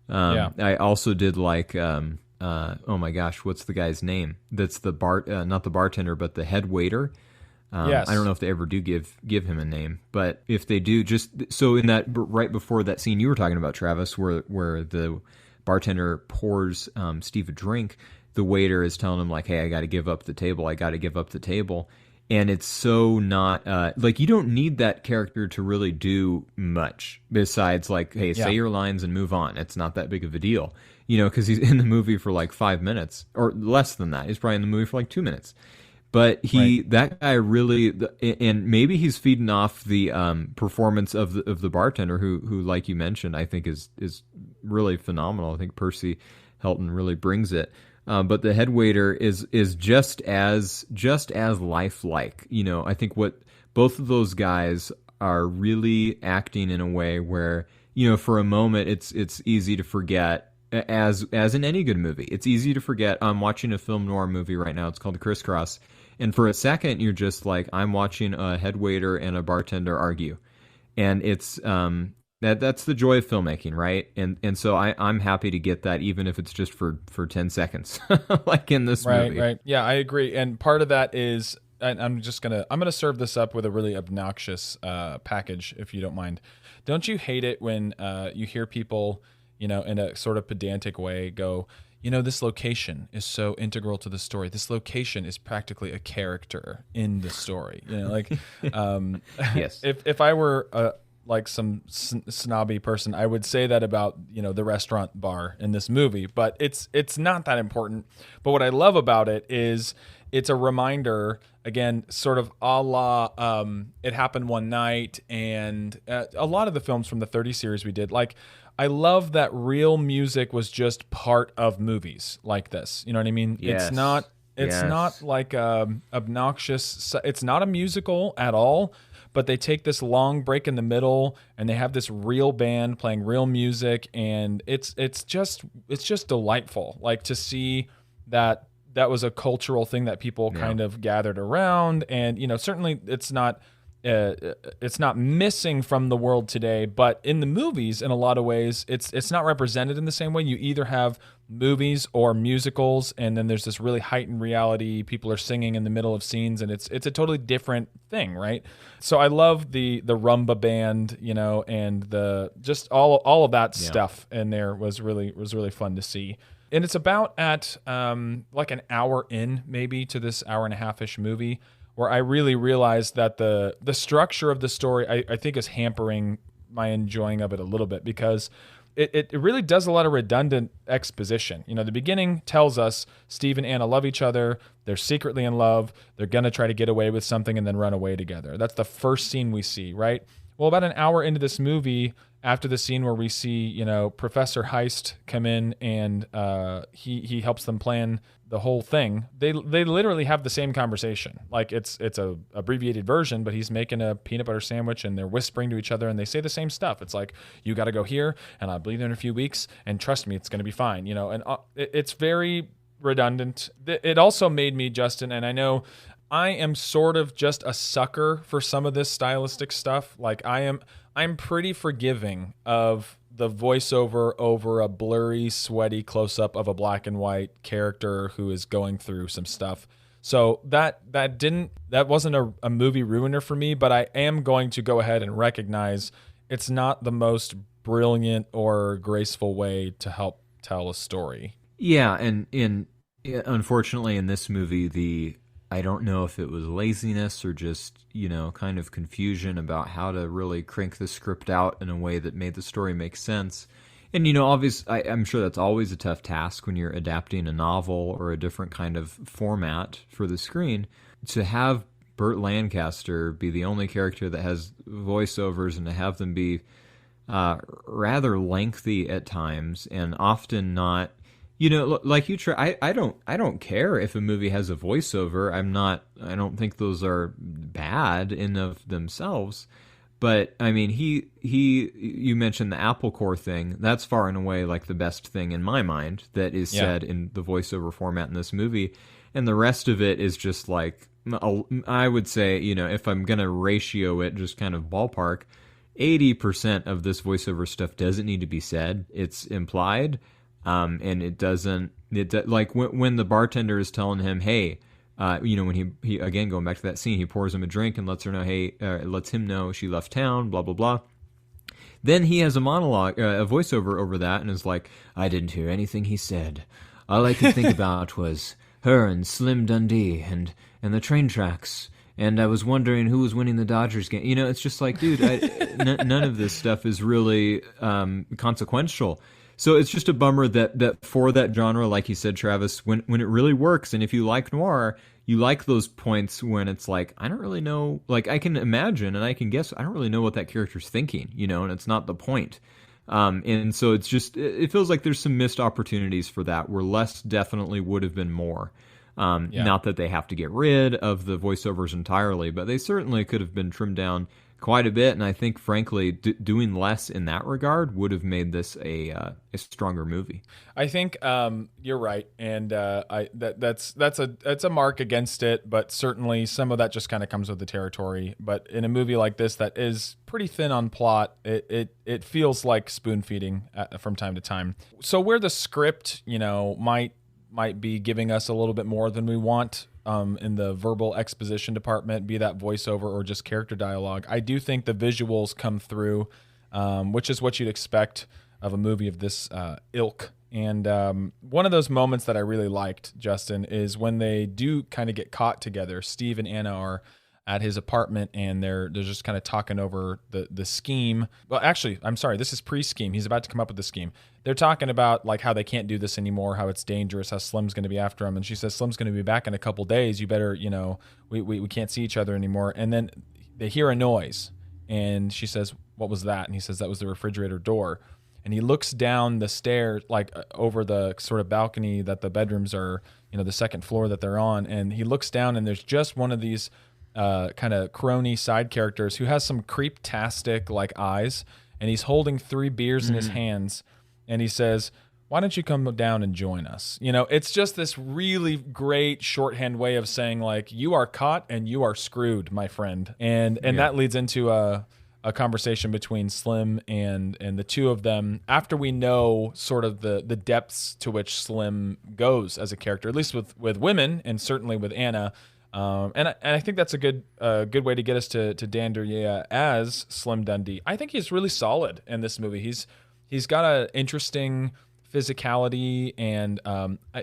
I also did like, oh my gosh, what's the guy's name? That's the not the bartender, but the head waiter. Yes. I don't know if they ever do give him a name, but if they do, just so in that right before that scene you were talking about, Travis, where the bartender pours Steve a drink, the waiter is telling him like, "Hey, I got to give up the table. I got to give up the table." And it's so not like, you don't need that character to really do much besides like, hey, say your lines and move on. It's not that big of a deal, because he's in the movie for like 5 minutes or less than that. He's probably in the movie for like 2 minutes. But that guy really, and maybe he's feeding off the performance of the bartender, who like you mentioned, I think is really phenomenal. I think Percy Helton really brings it. But the head waiter is just as lifelike. I think what both of those guys are really acting in a way where, for a moment it's easy to forget, as in any good movie. It's easy to forget I'm watching a film noir movie right now. It's called Criss Cross. And for a second, you're just like, I'm watching a head waiter and a bartender argue. And it's that's the joy of filmmaking, right? And so I'm happy to get that, even if it's just for 10 seconds, like in this movie. Right. Yeah, I agree. And part of that is, and I'm gonna serve this up with a really obnoxious package, if you don't mind. Don't you hate it when you hear people, in a sort of pedantic way go, this location is so integral to the story. This location is practically a character in the story. Yes. If I were like some snobby person, I would say that about, the restaurant bar in this movie, but it's not that important. But what I love about it is it's a reminder, again, sort of a la It Happened One Night, and a lot of the films from the 30 series we did, like, I love that real music was just part of movies like this. You know what I mean? Yes. It's not like obnoxious. It's not a musical at all, but they take this long break in the middle and they have this real band playing real music, and it's just delightful. Like, to see that was a cultural thing that people kind of gathered around, and certainly it's not missing from the world today, but in the movies, in a lot of ways, it's not represented in the same way. You either have movies or musicals, and then there's this really heightened reality. People are singing in the middle of scenes, and it's a totally different thing, right? So I love the rumba band, and the just all of that stuff in there was really fun to see. And it's about at like an hour in, maybe, to this hour and a half-ish movie, where I really realized that the structure of the story, I think, is hampering my enjoying of it a little bit, because it really does a lot of redundant exposition. The beginning tells us Steve and Anna love each other. They're secretly in love. They're going to try to get away with something and then run away together. That's the first scene we see, right? Well, about an hour into this movie, after the scene where we see, Professor Heist come in and he helps them plan the whole thing, they literally have the same conversation. Like, it's a abbreviated version, but he's making a peanut butter sandwich and they're whispering to each other and they say the same stuff. It's like, you got to go here and I'll be there in a few weeks and trust me, it's going to be fine. And it's very redundant. It also made me, Justin, and I know I am sort of just a sucker for some of this stylistic stuff. Like, I'm pretty forgiving of the voiceover over a blurry, sweaty close-up of a black and white character who is going through some stuff. So that wasn't a movie ruiner for me, but I am going to go ahead and recognize it's not the most brilliant or graceful way to help tell a story. Yeah, and unfortunately in this movie, I don't know if it was laziness or just, kind of confusion about how to really crank the script out in a way that made the story make sense. And, obviously, I'm sure that's always a tough task when you're adapting a novel or a different kind of format for the screen. To have Burt Lancaster be the only character that has voiceovers and to have them be rather lengthy at times and often not... like you try. I don't care if a movie has a voiceover. I don't think those are bad in of themselves. But I mean, you mentioned the Apple Core thing. That's far and away like the best thing in my mind that is said in the voiceover format in this movie. And the rest of it is just like I would say, if I'm going to ratio it, just kind of ballpark, 80% of this voiceover stuff doesn't need to be said. It's implied, and it doesn't. Like when the bartender is telling him, "Hey," when he again going back to that scene, he pours him a drink and lets her know, "Hey," lets him know she left town. Blah blah blah. Then he has a monologue, a voiceover over that, and is like, "I didn't hear anything he said. All I could think about was her and Slim Dundee and the train tracks. And I was wondering who was winning the Dodgers game." It's just like, dude, none of this stuff is really consequential. So it's just a bummer that for that genre, like you said, Travis, when it really works, and if you like noir, you like those points when it's like, I don't really know, like I can imagine and I can guess, I don't really know what that character's thinking, and it's not the point. And so it's just, it feels like there's some missed opportunities for that, where less definitely would have been more. Not that they have to get rid of the voiceovers entirely, but they certainly could have been trimmed down quite a bit. And I think, frankly, doing less in that regard would have made this a stronger movie. I think you're right, and that's a mark against it. But certainly, some of that just kind of comes with the territory. But in a movie like this, that is pretty thin on plot, it feels like spoon feeding from time to time. So where the script, might be giving us a little bit more than we want in the verbal exposition department, be that voiceover or just character dialogue, I do think the visuals come through, which is what you'd expect of a movie of this ilk. And one of those moments that I really liked, Justin, is when they do kind of get caught together. Steve and Anna are at his apartment, and they're just kind of talking over the scheme. Well, actually, I'm sorry, this is pre-scheme. He's about to come up with the scheme. They're talking about like how they can't do this anymore, how it's dangerous, how Slim's going to be after him. And she says, "Slim's going to be back in a couple days. You better, we can't see each other anymore." And then they hear a noise, and she says, "What was that?" And he says, "That was the refrigerator door." And he looks down the stairs, like over the sort of balcony that the bedrooms are, the second floor that they're on. And he looks down, and there's just one of these kind of crony side characters who has some creep-tastic like eyes, and he's holding 3 beers in his hands, and he says, "Why don't you come down and join us?" It's just this really great shorthand way of saying like, you are caught and you are screwed, my friend. And that leads into a conversation between Slim and the two of them after we know sort of the depths to which Slim goes as a character, at least with women and certainly with Anna. And I think that's a good way to get us to Dan Duryea as Slim Dundee. I think he's really solid in this movie. He's got an interesting physicality, and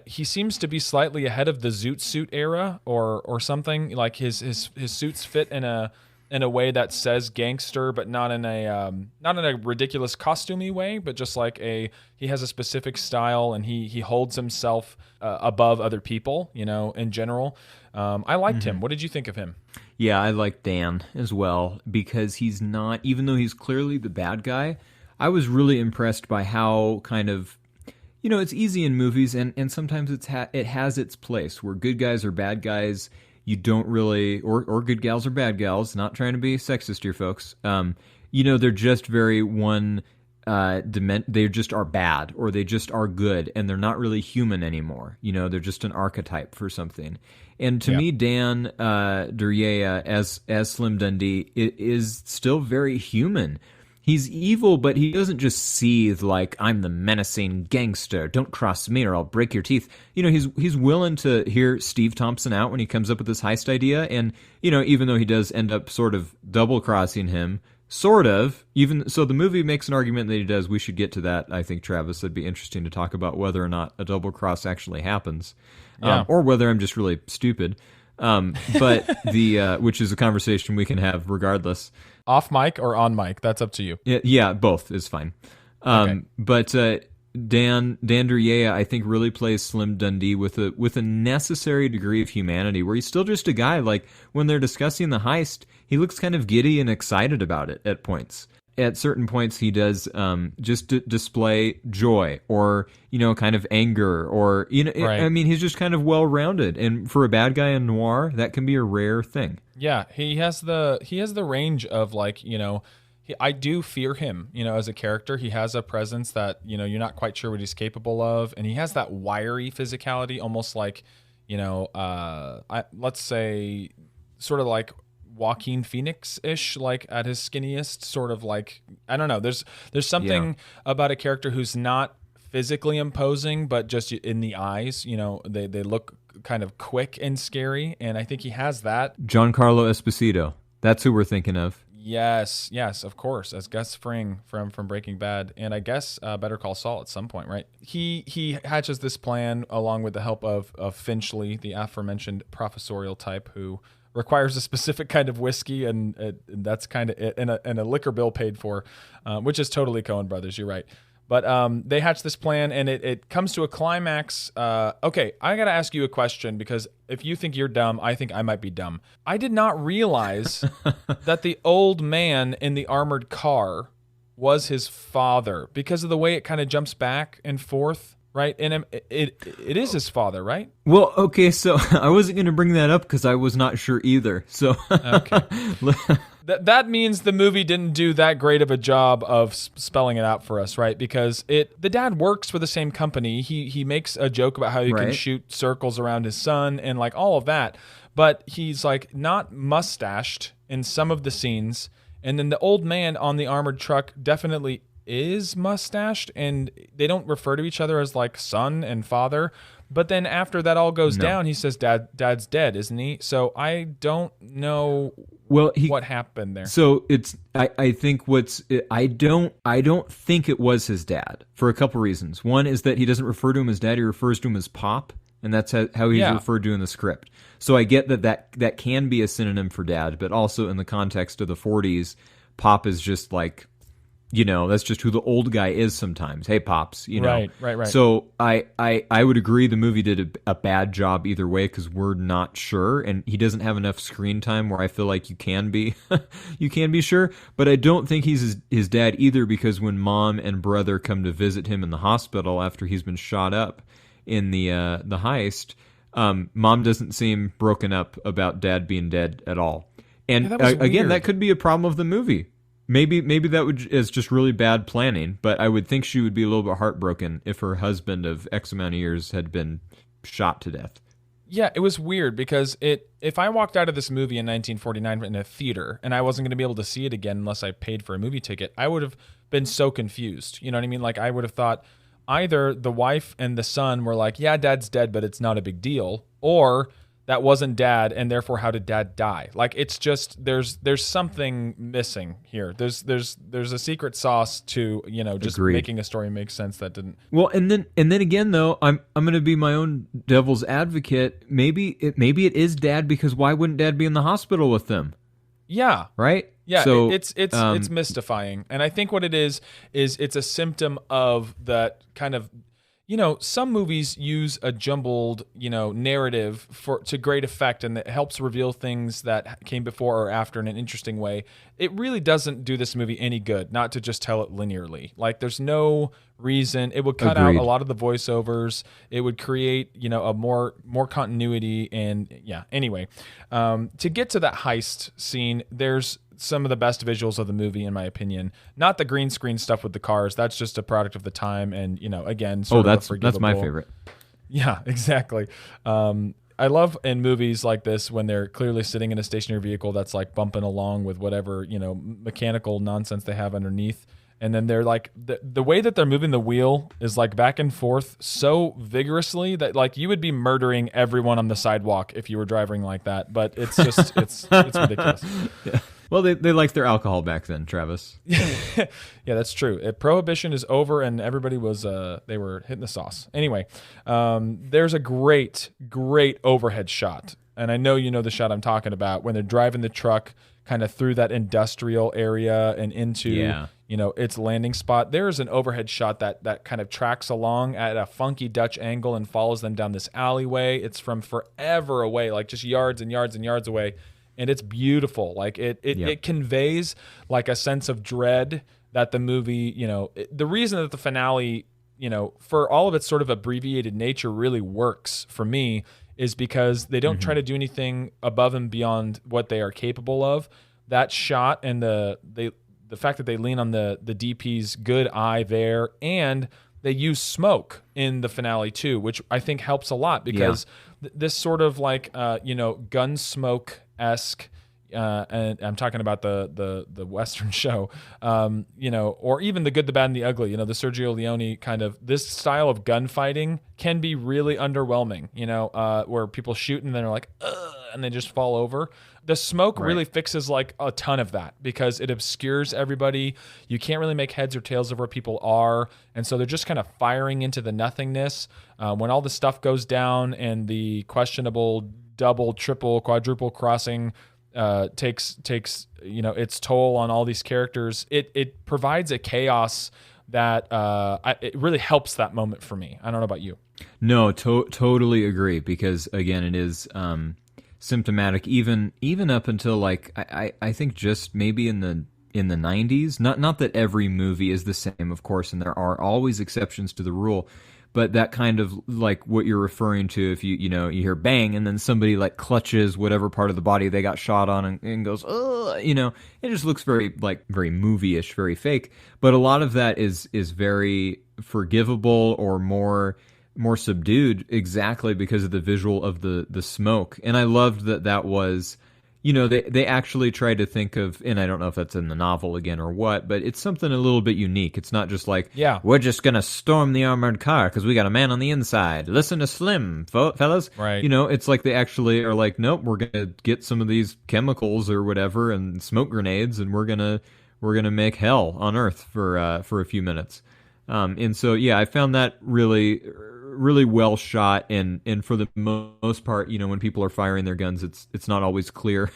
he seems to be slightly ahead of the Zoot suit era or something. Like his suits fit in a way that says gangster, but not in a ridiculous costumey way, but just like he has a specific style, and he holds himself above other people, in general. I liked him. What did you think of him? Yeah, I like Dan as well, because he's not, even though he's clearly the bad guy, I was really impressed by how kind of, it's easy in movies, and sometimes it has its place where good guys are bad guys. You don't really, or good gals or bad gals, not trying to be sexist here, folks. They're just very they just are bad, or they just are good, and they're not really human anymore. They're just an archetype for something. And to me, Dan Duryea as Slim Dundee is still very human. He's evil, but he doesn't just seethe like, "I'm the menacing gangster. Don't cross me or I'll break your teeth." He's willing to hear Steve Thompson out when he comes up with this heist idea. And, even though he does end up sort of double-crossing him, sort of, even so the movie makes an argument that he does. We should get to that, I think, Travis. It'd be interesting to talk about whether or not a double-cross actually happens. Or whether I'm just really stupid. But which is a conversation we can have regardless. Off mic or on mic, that's up to you. Yeah, both is fine. Okay. But Dan Duryea, I think, really plays Slim Dundee with a necessary degree of humanity, where he's still just a guy. Like when they're discussing the heist, he looks kind of giddy and excited about it at points. At certain points, he does just display joy or, kind of anger or, Right. I mean, he's just kind of well-rounded. And for a bad guy in noir, that can be a rare thing. Yeah, he has the range of like, I do fear him, as a character. He has a presence that, you're not quite sure what he's capable of. And he has that wiry physicality, almost like, let's say sort of like Joaquin Phoenix-ish, like at his skinniest, sort of like, I don't know. There's something about a character who's not physically imposing, but just in the eyes, they look kind of quick and scary. And I think he has that. Giancarlo Esposito. That's who we're thinking of. Yes, of course, as Gus Fring from Breaking Bad, and I guess Better Call Saul at some point, right? He hatches this plan along with the help of Finchley, the aforementioned professorial type who requires a specific kind of whiskey, and that's kind of it, and a liquor bill paid for, which is totally Coen Brothers. You're right. But they hatch this plan, and it comes to a climax. Okay, I got to ask you a question, because if you think you're dumb, I think I might be dumb. I did not realize that the old man in the armored car was his father, because of the way it kind of jumps back and forth, right? And it is his father, right? Well, okay, so I wasn't going to bring that up because I was not sure either. So okay. That means the movie didn't do that great of a job of spelling it out for us, right? Because the dad works for the same company. He makes a joke about how he can shoot circles around his son and like all of that, but he's like not mustached in some of the scenes. And then the old man on the armored truck definitely is mustached, and they don't refer to each other as like son and father. But then after that all goes down, he says, "Dad's dead, isn't he?" So I don't know what happened there. So I think I don't think it was his dad for a couple reasons. One is that he doesn't refer to him as dad; he refers to him as Pop, and that's how he's referred to in the script. So I get that can be a synonym for dad, but also in the context of the 40s, Pop is just like, that's just who the old guy is sometimes. Hey, Pops, Right. So I would agree the movie did a bad job either way, because we're not sure, and he doesn't have enough screen time where I feel like you can be sure. But I don't think he's his dad either, because when mom and brother come to visit him in the hospital after he's been shot up in the heist, mom doesn't seem broken up about dad being dead at all. And again, that could be a problem of the movie. Maybe that is just really bad planning, but I would think she would be a little bit heartbroken if her husband of X amount of years had been shot to death. Yeah, it was weird, because if I walked out of this movie in 1949 in a theater and I wasn't going to be able to see it again unless I paid for a movie ticket, I would have been so confused. You know what I mean? Like, I would have thought either the wife and the son were like, yeah, dad's dead, but it's not a big deal, or that wasn't dad, and therefore how did dad die? Like, it's just there's something missing here. There's a secret sauce to just making a story make sense that didn't. Well, and then again though, I'm going to be my own devil's advocate. Maybe it is dad, because why wouldn't dad be in the hospital with them? Yeah. Right. Yeah. So it's mystifying, and I think what it is it's a symptom of that kind of. Some movies use a jumbled, narrative to great effect, and it helps reveal things that came before or after in an interesting way. It really doesn't do this movie any good not to just tell it linearly. Like, there's no reason. It would cut out a lot of the voiceovers. It would create, a more continuity. And anyway, to get to that heist scene, there's some of the best visuals of the movie, in my opinion. Not the green screen stuff with the cars. That's just a product of the time. And, again, that's my favorite. Yeah, exactly. I love in movies like this when they're clearly sitting in a stationary vehicle that's like bumping along with whatever, mechanical nonsense they have underneath. And then they're like, the way that they're moving the wheel is like back and forth so vigorously that like you would be murdering everyone on the sidewalk if you were driving like that. But it's just, it's ridiculous. Yeah. Well, they liked their alcohol back then, Travis. Yeah, that's true. Prohibition is over, and everybody was they were hitting the sauce. Anyway, there's a great overhead shot, and I know you know the shot I'm talking about when they're driving the truck kind of through that industrial area and into its landing spot. There's an overhead shot that kind of tracks along at a funky Dutch angle and follows them down this alleyway. It's from forever away, like just yards and yards and yards away. And it's beautiful. Like it conveys like a sense of dread that the movie, the reason that the finale, for all of its sort of abbreviated nature really works for me is because they don't try to do anything above and beyond what they are capable of. That shot and the fact that they lean on the DP's good eye there, and they use smoke in the finale too, which I think helps a lot because this sort of like Gunsmoke-esque. And I'm talking about the Western show, or even The Good, the Bad, and the Ugly. The Sergio Leone kind of, this style of gunfighting can be really underwhelming. Where people shoot and then they're like, ugh, and they just fall over. The smoke really fixes like a ton of that because it obscures everybody. You can't really make heads or tails of where people are, and so they're just kind of firing into the nothingness. When all the stuff goes down and the questionable double, triple, quadruple crossing takes its toll on all these characters, it provides a chaos that it really helps that moment for me. I don't know about you. No, totally agree, because again, it is symptomatic even up until like I think just maybe in the 90s. Not that every movie is the same, of course, and there are always exceptions to the rule. But that kind of like what you're referring to, if you hear bang and then somebody like clutches whatever part of the body they got shot on and goes, oh, it just looks very movie-ish, very fake. But a lot of that is very forgivable or more subdued, exactly because of the visual of the smoke. And I loved that was, they actually tried to think of, and I don't know if that's in the novel again or what, but it's something a little bit unique. It's not just like, we're just going to storm the armored car because we got a man on the inside. Listen to Slim, fellas. Right. It's like they actually are like, nope, we're going to get some of these chemicals or whatever and smoke grenades, and we're going to make hell on Earth for a few minutes. And so, yeah, I found that really well shot, and for the most part, when people are firing their guns, it's not always clear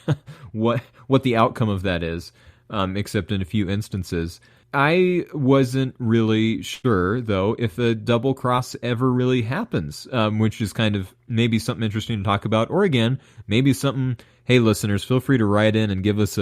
what the outcome of that is, except in a few instances. I wasn't really sure, though, if a double cross ever really happens, which is kind of maybe something interesting to talk about, or again, maybe something, hey, listeners, feel free to write in and give us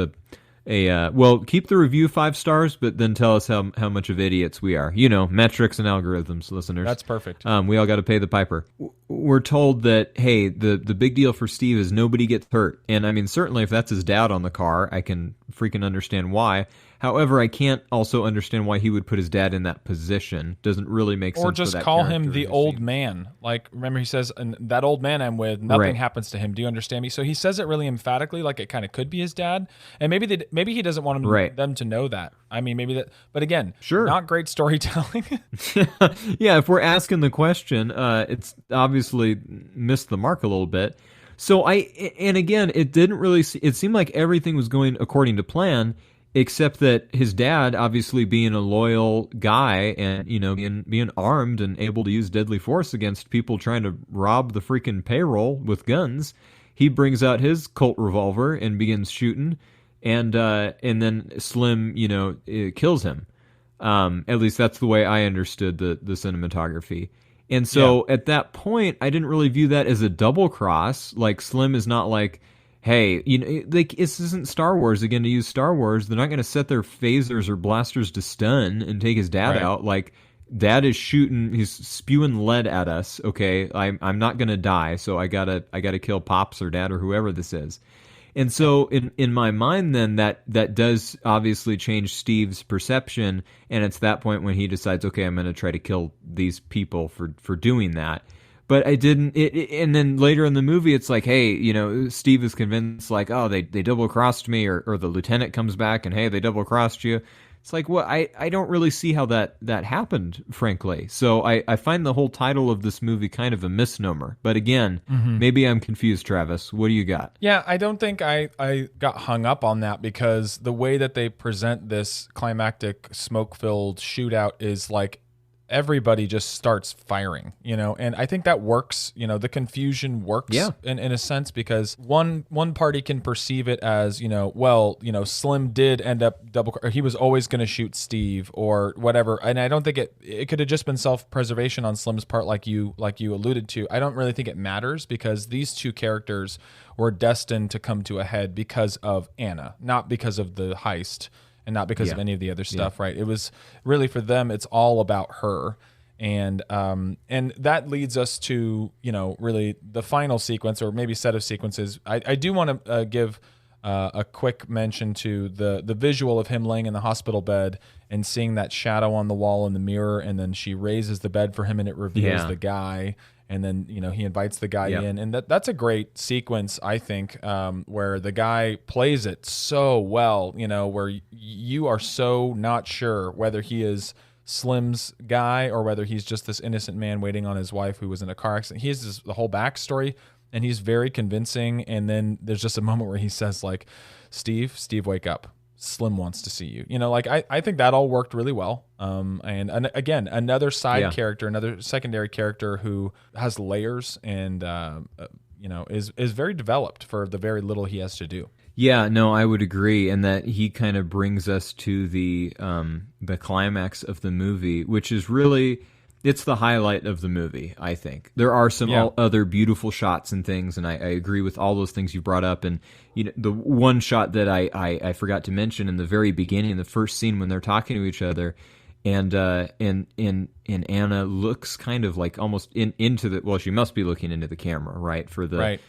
keep the review 5 stars, but then tell us how much of idiots we are. Metrics and algorithms, listeners. That's perfect. We all got to pay the piper. We're told that, hey, the big deal for Steve is nobody gets hurt. And I mean, certainly if that's his dad on the car, I can freaking understand why. However, I can't also understand why he would put his dad in that position. Doesn't really make sense. Or just call him the old man. Like, remember he says, and that old man I'm with, nothing happens to him. Do you understand me? So he says it really emphatically, like it kind of could be his dad. And maybe he doesn't want them to know that. I mean, maybe that. But again, not great storytelling. Yeah, if we're asking the question, it's obviously missed the mark a little bit. So again, it didn't really. It seemed like everything was going according to plan, except that his dad, obviously being a loyal guy and, being armed and able to use deadly force against people trying to rob the freaking payroll with guns, he brings out his Colt revolver and begins shooting, and then Slim, kills him. At least that's the way I understood the cinematography. And so at that point, I didn't really view that as a double cross. Like, Slim is not like, hey, this isn't Star Wars. Again, to use Star Wars, they're not going to set their phasers or blasters to stun and take his dad out. Like, Dad is shooting, he's spewing lead at us. Okay, I'm not going to die, so I gotta kill Pops or Dad or whoever this is. And so in my mind, then that does obviously change Steve's perception, and it's that point when he decides, okay, I'm going to try to kill these people for doing that. But I didn't. And then later in the movie, it's like, hey, Steve is convinced, like, oh, they double crossed me, or the lieutenant comes back and, hey, they double crossed you. It's like, well, I don't really see how that happened, frankly. So I find the whole title of this movie kind of a misnomer. But again, maybe I'm confused, Travis. What do you got? Yeah, I don't think I got hung up on that, because the way that they present this climactic smoke-filled shootout is like everybody just starts firing, and I think that works. The confusion works in a sense, because one party can perceive it as, Slim did end up he was always going to shoot Steve or whatever. And I don't think it could have just been self-preservation on Slim's part, like you alluded to. I don't really think it matters, because these two characters were destined to come to a head because of Anna, not because of the heist. And not because of any of the other stuff, right? It was really, for them, it's all about her. And that leads us to, really the final sequence, or maybe set of sequences. I do want to give a quick mention to the visual of him laying in the hospital bed and seeing that shadow on the wall in the mirror, and then she raises the bed for him and it reveals the guy. And then, he invites the guy in, and that's a great sequence, I think, where the guy plays it so well, where you are so not sure whether he is Slim's guy or whether he's just this innocent man waiting on his wife who was in a car accident. He has the whole backstory, and he's very convincing. And then there's just a moment where he says, like, Steve, wake up. Slim wants to see you. I think that all worked really well. And again, another side character, another secondary character who has layers and is very developed for the very little he has to do. Yeah, no, I would agree, and that he kind of brings us to the climax of the movie, which is really, it's the highlight of the movie, I think. There are some other beautiful shots and things, and I agree with all those things you brought up. And the one shot that I forgot to mention in the very beginning, the first scene when they're talking to each other, and Anna looks kind of like almost into the, well, she must be looking into the camera, right, for the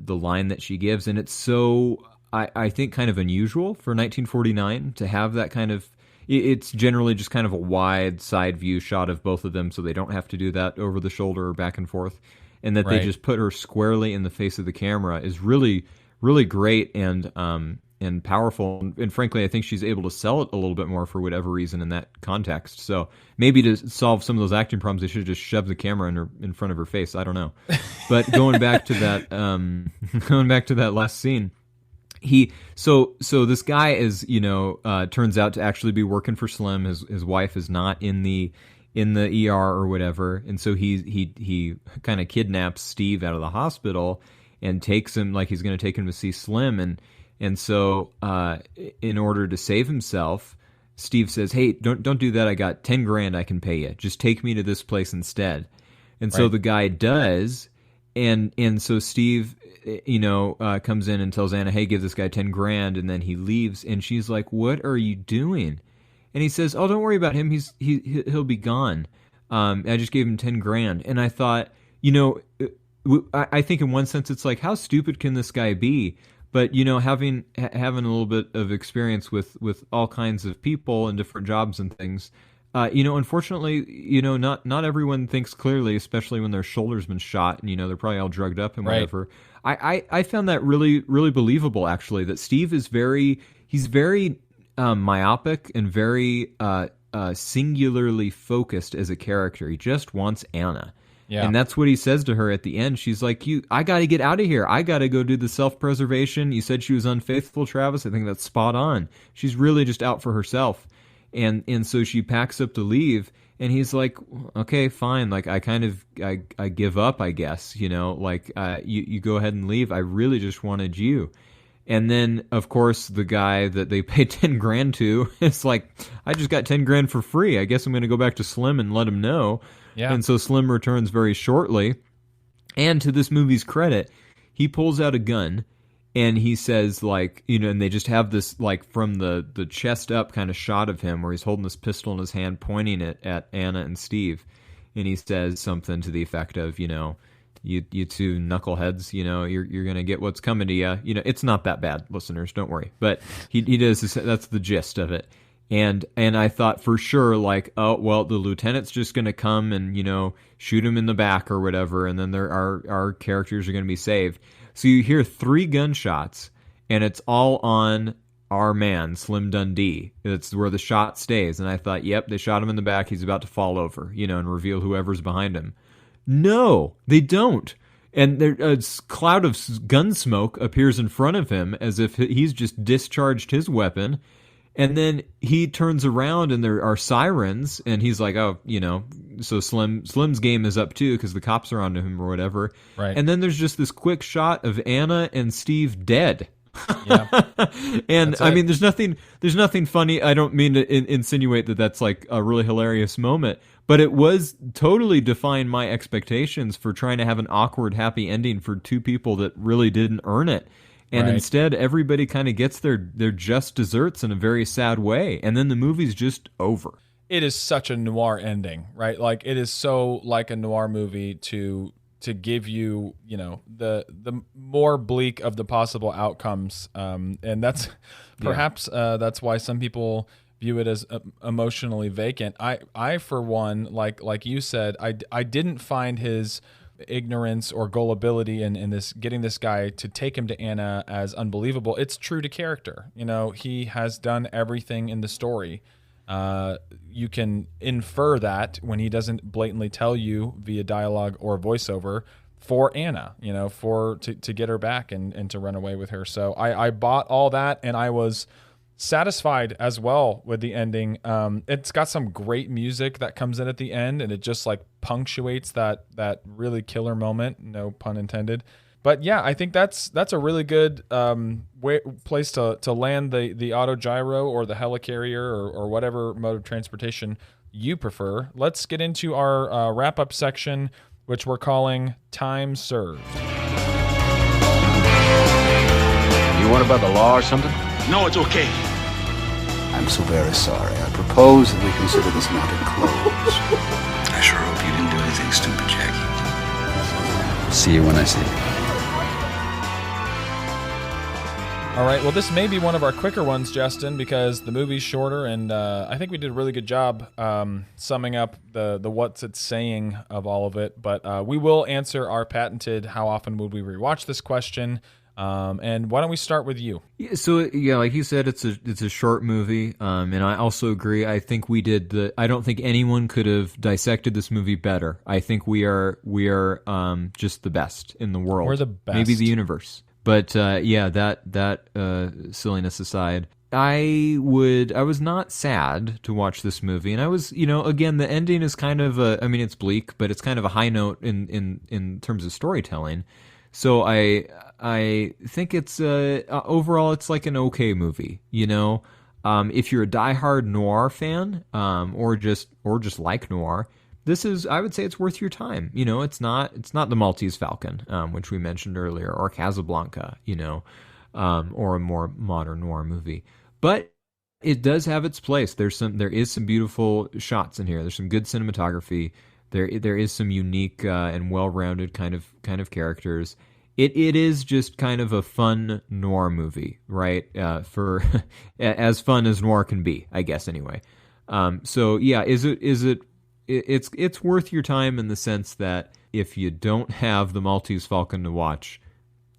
line that she gives, and it's so, I think, kind of unusual for 1949 to have that kind of. It's generally just kind of a wide side view shot of both of them, so they don't have to do that over the shoulder or back and forth, and that they just put her squarely in the face of the camera is really, really great and powerful. And frankly, I think she's able to sell it a little bit more for whatever reason in that context. So maybe to solve some of those acting problems, they should have just shoved the camera in front of her face. I don't know. But going back to that last scene. So this guy is, turns out to actually be working for Slim. His wife is not in the ER or whatever, and so he kind of kidnaps Steve out of the hospital and takes him, like he's going to take him to see Slim, and so in order to save himself, Steve says, "Hey, don't do that. I got $10,000 I can pay you. Just take me to this place instead." And so the guy does, and so Steve, comes in and tells Anna, "Hey, give this guy $10,000," and then he leaves, and she's like, "What are you doing?" And he says, "Oh, don't worry about him. He'll be gone. I just gave him $10,000." And I thought, I think in one sense it's like, how stupid can this guy be? But having a little bit of experience with all kinds of people and different jobs and things, unfortunately, not everyone thinks clearly, especially when their shoulder's been shot and they're probably all drugged up and whatever. I found that really, really believable, actually, that Steve is very myopic and very singularly focused as a character. He just wants Anna. Yeah. And that's what he says to her at the end. She's like, I got to get out of here. I got to go do the self-preservation. You said she was unfaithful, Travis. I think that's spot on. She's really just out for herself. And so she packs up to leave, and he's like, "Okay, fine. Like, I give up, I guess, you go ahead and leave. I really just wanted you." And then, of course, the guy that they paid $10,000 to is like, "I just got $10,000 for free. I guess I'm going to go back to Slim and let him know." Yeah. And so Slim returns very shortly. And to this movie's credit, he pulls out a gun and he says, like, and they just have this, like, from the chest up kind of shot of him where he's holding this pistol in his hand, pointing it at Anna and Steve. And he says something to the effect of, you two knuckleheads, you're going to get what's coming to you. It's not that bad, listeners, don't worry. But he does this, that's the gist of it. And I thought for sure, like, oh, well, the lieutenant's just going to come and, shoot him in the back or whatever, and then our characters are going to be saved. So you hear 3 gunshots, and it's all on our man, Slim Dundee. It's where the shot stays. And I thought, yep, they shot him in the back. He's about to fall over, and reveal whoever's behind him. No, they don't. And a cloud of gun smoke appears in front of him as if he's just discharged his weapon. And then he turns around and there are sirens, and he's like, oh, so Slim's game is up too because the cops are onto him or whatever. Right. And then there's just this quick shot of Anna and Steve dead. Yeah. And I mean, there's nothing funny. I don't mean to insinuate that that's like a really hilarious moment, but it was totally defying my expectations for trying to have an awkward, happy ending for 2 people that really didn't earn it. And instead, everybody kind of gets their just desserts in a very sad way. And then the movie's just over. It is such a noir ending, right? Like, it is so like a noir movie to give you, the more bleak of the possible outcomes. And that's perhaps that's why some people view it as emotionally vacant. I for one, like you said, I didn't find his ignorance or gullibility and this getting this guy to take him to Anna as unbelievable. It's true to character. You know, he has done everything in the story. You can infer that when he doesn't blatantly tell you via dialogue or voiceover for Anna, you know, to get her back and to run away with her. So I bought all that, and I was satisfied as well with the ending. It's got some great music that comes in at the end, and it just like punctuates that really killer moment, no pun intended. But yeah, I think that's a really good place to land the auto gyro or the helicarrier or whatever mode of transportation you prefer. Let's get into our wrap up section, which we're calling Time Served. You want about the law or something? No, it's okay. I'm so very sorry. I propose that we consider this matter closed. I sure hope you didn't do anything stupid, Jackie. See you when I see you. All right, well, this may be one of our quicker ones, Justin, because the movie's shorter, and I think we did a really good job summing up the what's it saying of all of it. But we will answer our patented how often would we rewatch this question. And why don't we start with you? Yeah, so yeah, like you said, it's a short movie, and I also agree. I think we did I don't think anyone could have dissected this movie better. I think we are just the best in the world. We're the best, maybe the universe. But yeah, that silliness aside, I was not sad to watch this movie, and I was, again, the ending is kind of it's bleak, but it's kind of a high note in terms of storytelling. So I think it's overall it's like an okay movie, if you're a diehard noir fan, or just like noir. This is, I would say, it's worth your time. It's not the Maltese Falcon, which we mentioned earlier, or Casablanca, or a more modern noir movie. But it does have its place. There is some beautiful shots in here. There's some good cinematography. There is some unique and well-rounded kind of characters. It is just kind of a fun noir movie, right? For as fun as noir can be, I guess. Anyway, so yeah, is it? It's worth your time in the sense that if you don't have the Maltese Falcon to watch,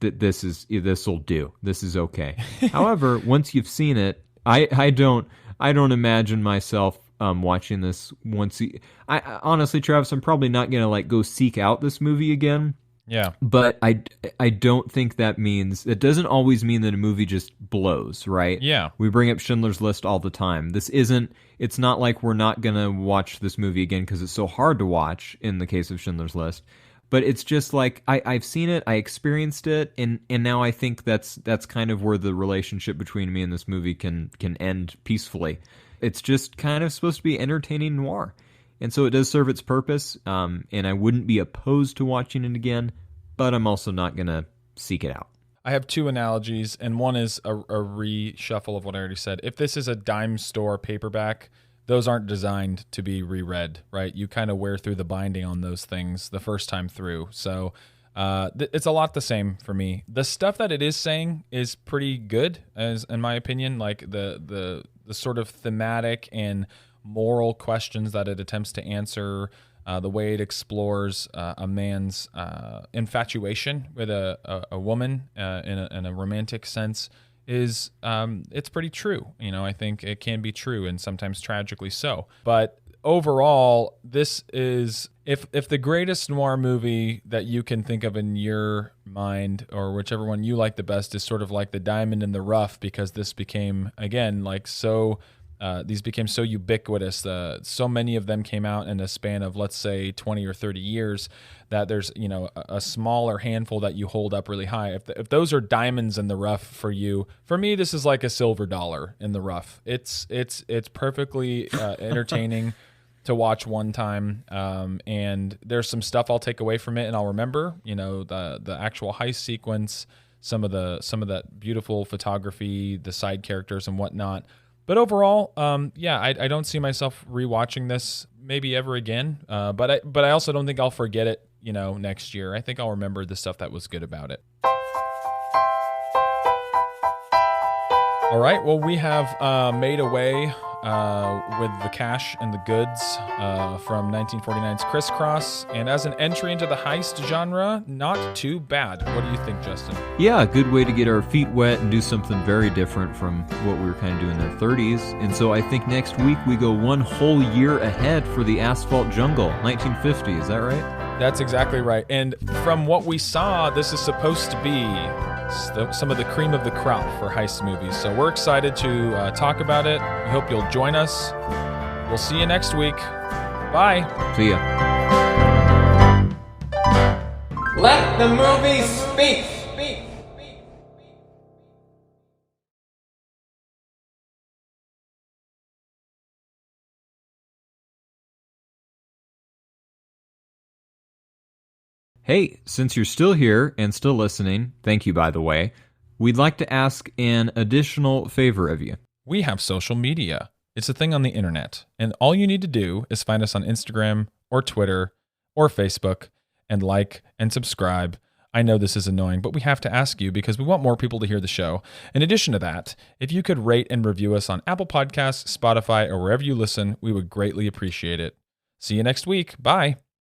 this'll do. This is okay. However, once you've seen it, I don't imagine myself watching this once. I honestly, Travis, I'm probably not gonna go seek out this movie again. Yeah. But I don't think that means, it doesn't always mean that a movie just blows, right? Yeah. We bring up Schindler's List all the time. It's not like we're not going to watch this movie again because it's so hard to watch in the case of Schindler's List. But it's just like, I've seen it, I experienced it, and now I think that's kind of where the relationship between me and this movie can end peacefully. It's just kind of supposed to be entertaining noir. And so it does serve its purpose, and I wouldn't be opposed to watching it again, but I'm also not going to seek it out. I have two analogies, and one is a reshuffle of what I already said. If this is a dime store paperback, those aren't designed to be reread, right? You kind of wear through the binding on those things the first time through. So it's a lot the same for me. The stuff that it is saying is pretty good, as in my opinion, like the sort of thematic and moral questions that it attempts to answer, the way it explores a man's infatuation with a woman in a romantic sense is it's pretty true. I think it can be true and sometimes tragically so. But overall, this is if the greatest noir movie that you can think of in your mind, or whichever one you like the best, is sort of like the diamond in the rough, because this became, again, like so. These became so ubiquitous. So many of them came out in a span of, let's say, 20 or 30 years, that there's a smaller handful that you hold up really high. If those are diamonds in the rough for you, for me, this is like a silver dollar in the rough. It's perfectly entertaining to watch one time, and there's some stuff I'll take away from it and I'll remember. The actual heist sequence, some of that beautiful photography, the side characters and whatnot. But overall, I don't see myself rewatching this maybe ever again. But I also don't think I'll forget it, next year. I think I'll remember the stuff that was good about it. All right. Well, we have made a way with the cash and the goods from 1949's Criss Cross. And as an entry into the heist genre, not too bad. What do you think, Justin? Yeah, a good way to get our feet wet and do something very different from what we were kind of doing in the 30s. And so I think next week we go one whole year ahead for the Asphalt Jungle, 1950. Is that right? That's exactly right. And from what we saw, this is supposed to be some of the cream of the crop for heist movies. So we're excited to talk about it. We hope you'll join us. We'll see you next week. Bye. See ya. Let the movie speak. Hey, since you're still here and still listening, thank you, by the way, we'd like to ask an additional favor of you. We have social media. It's a thing on the internet, and all you need to do is find us on Instagram or Twitter or Facebook and like and subscribe. I know this is annoying, but we have to ask you because we want more people to hear the show. In addition to that, if you could rate and review us on Apple Podcasts, Spotify, or wherever you listen, we would greatly appreciate it. See you next week. Bye.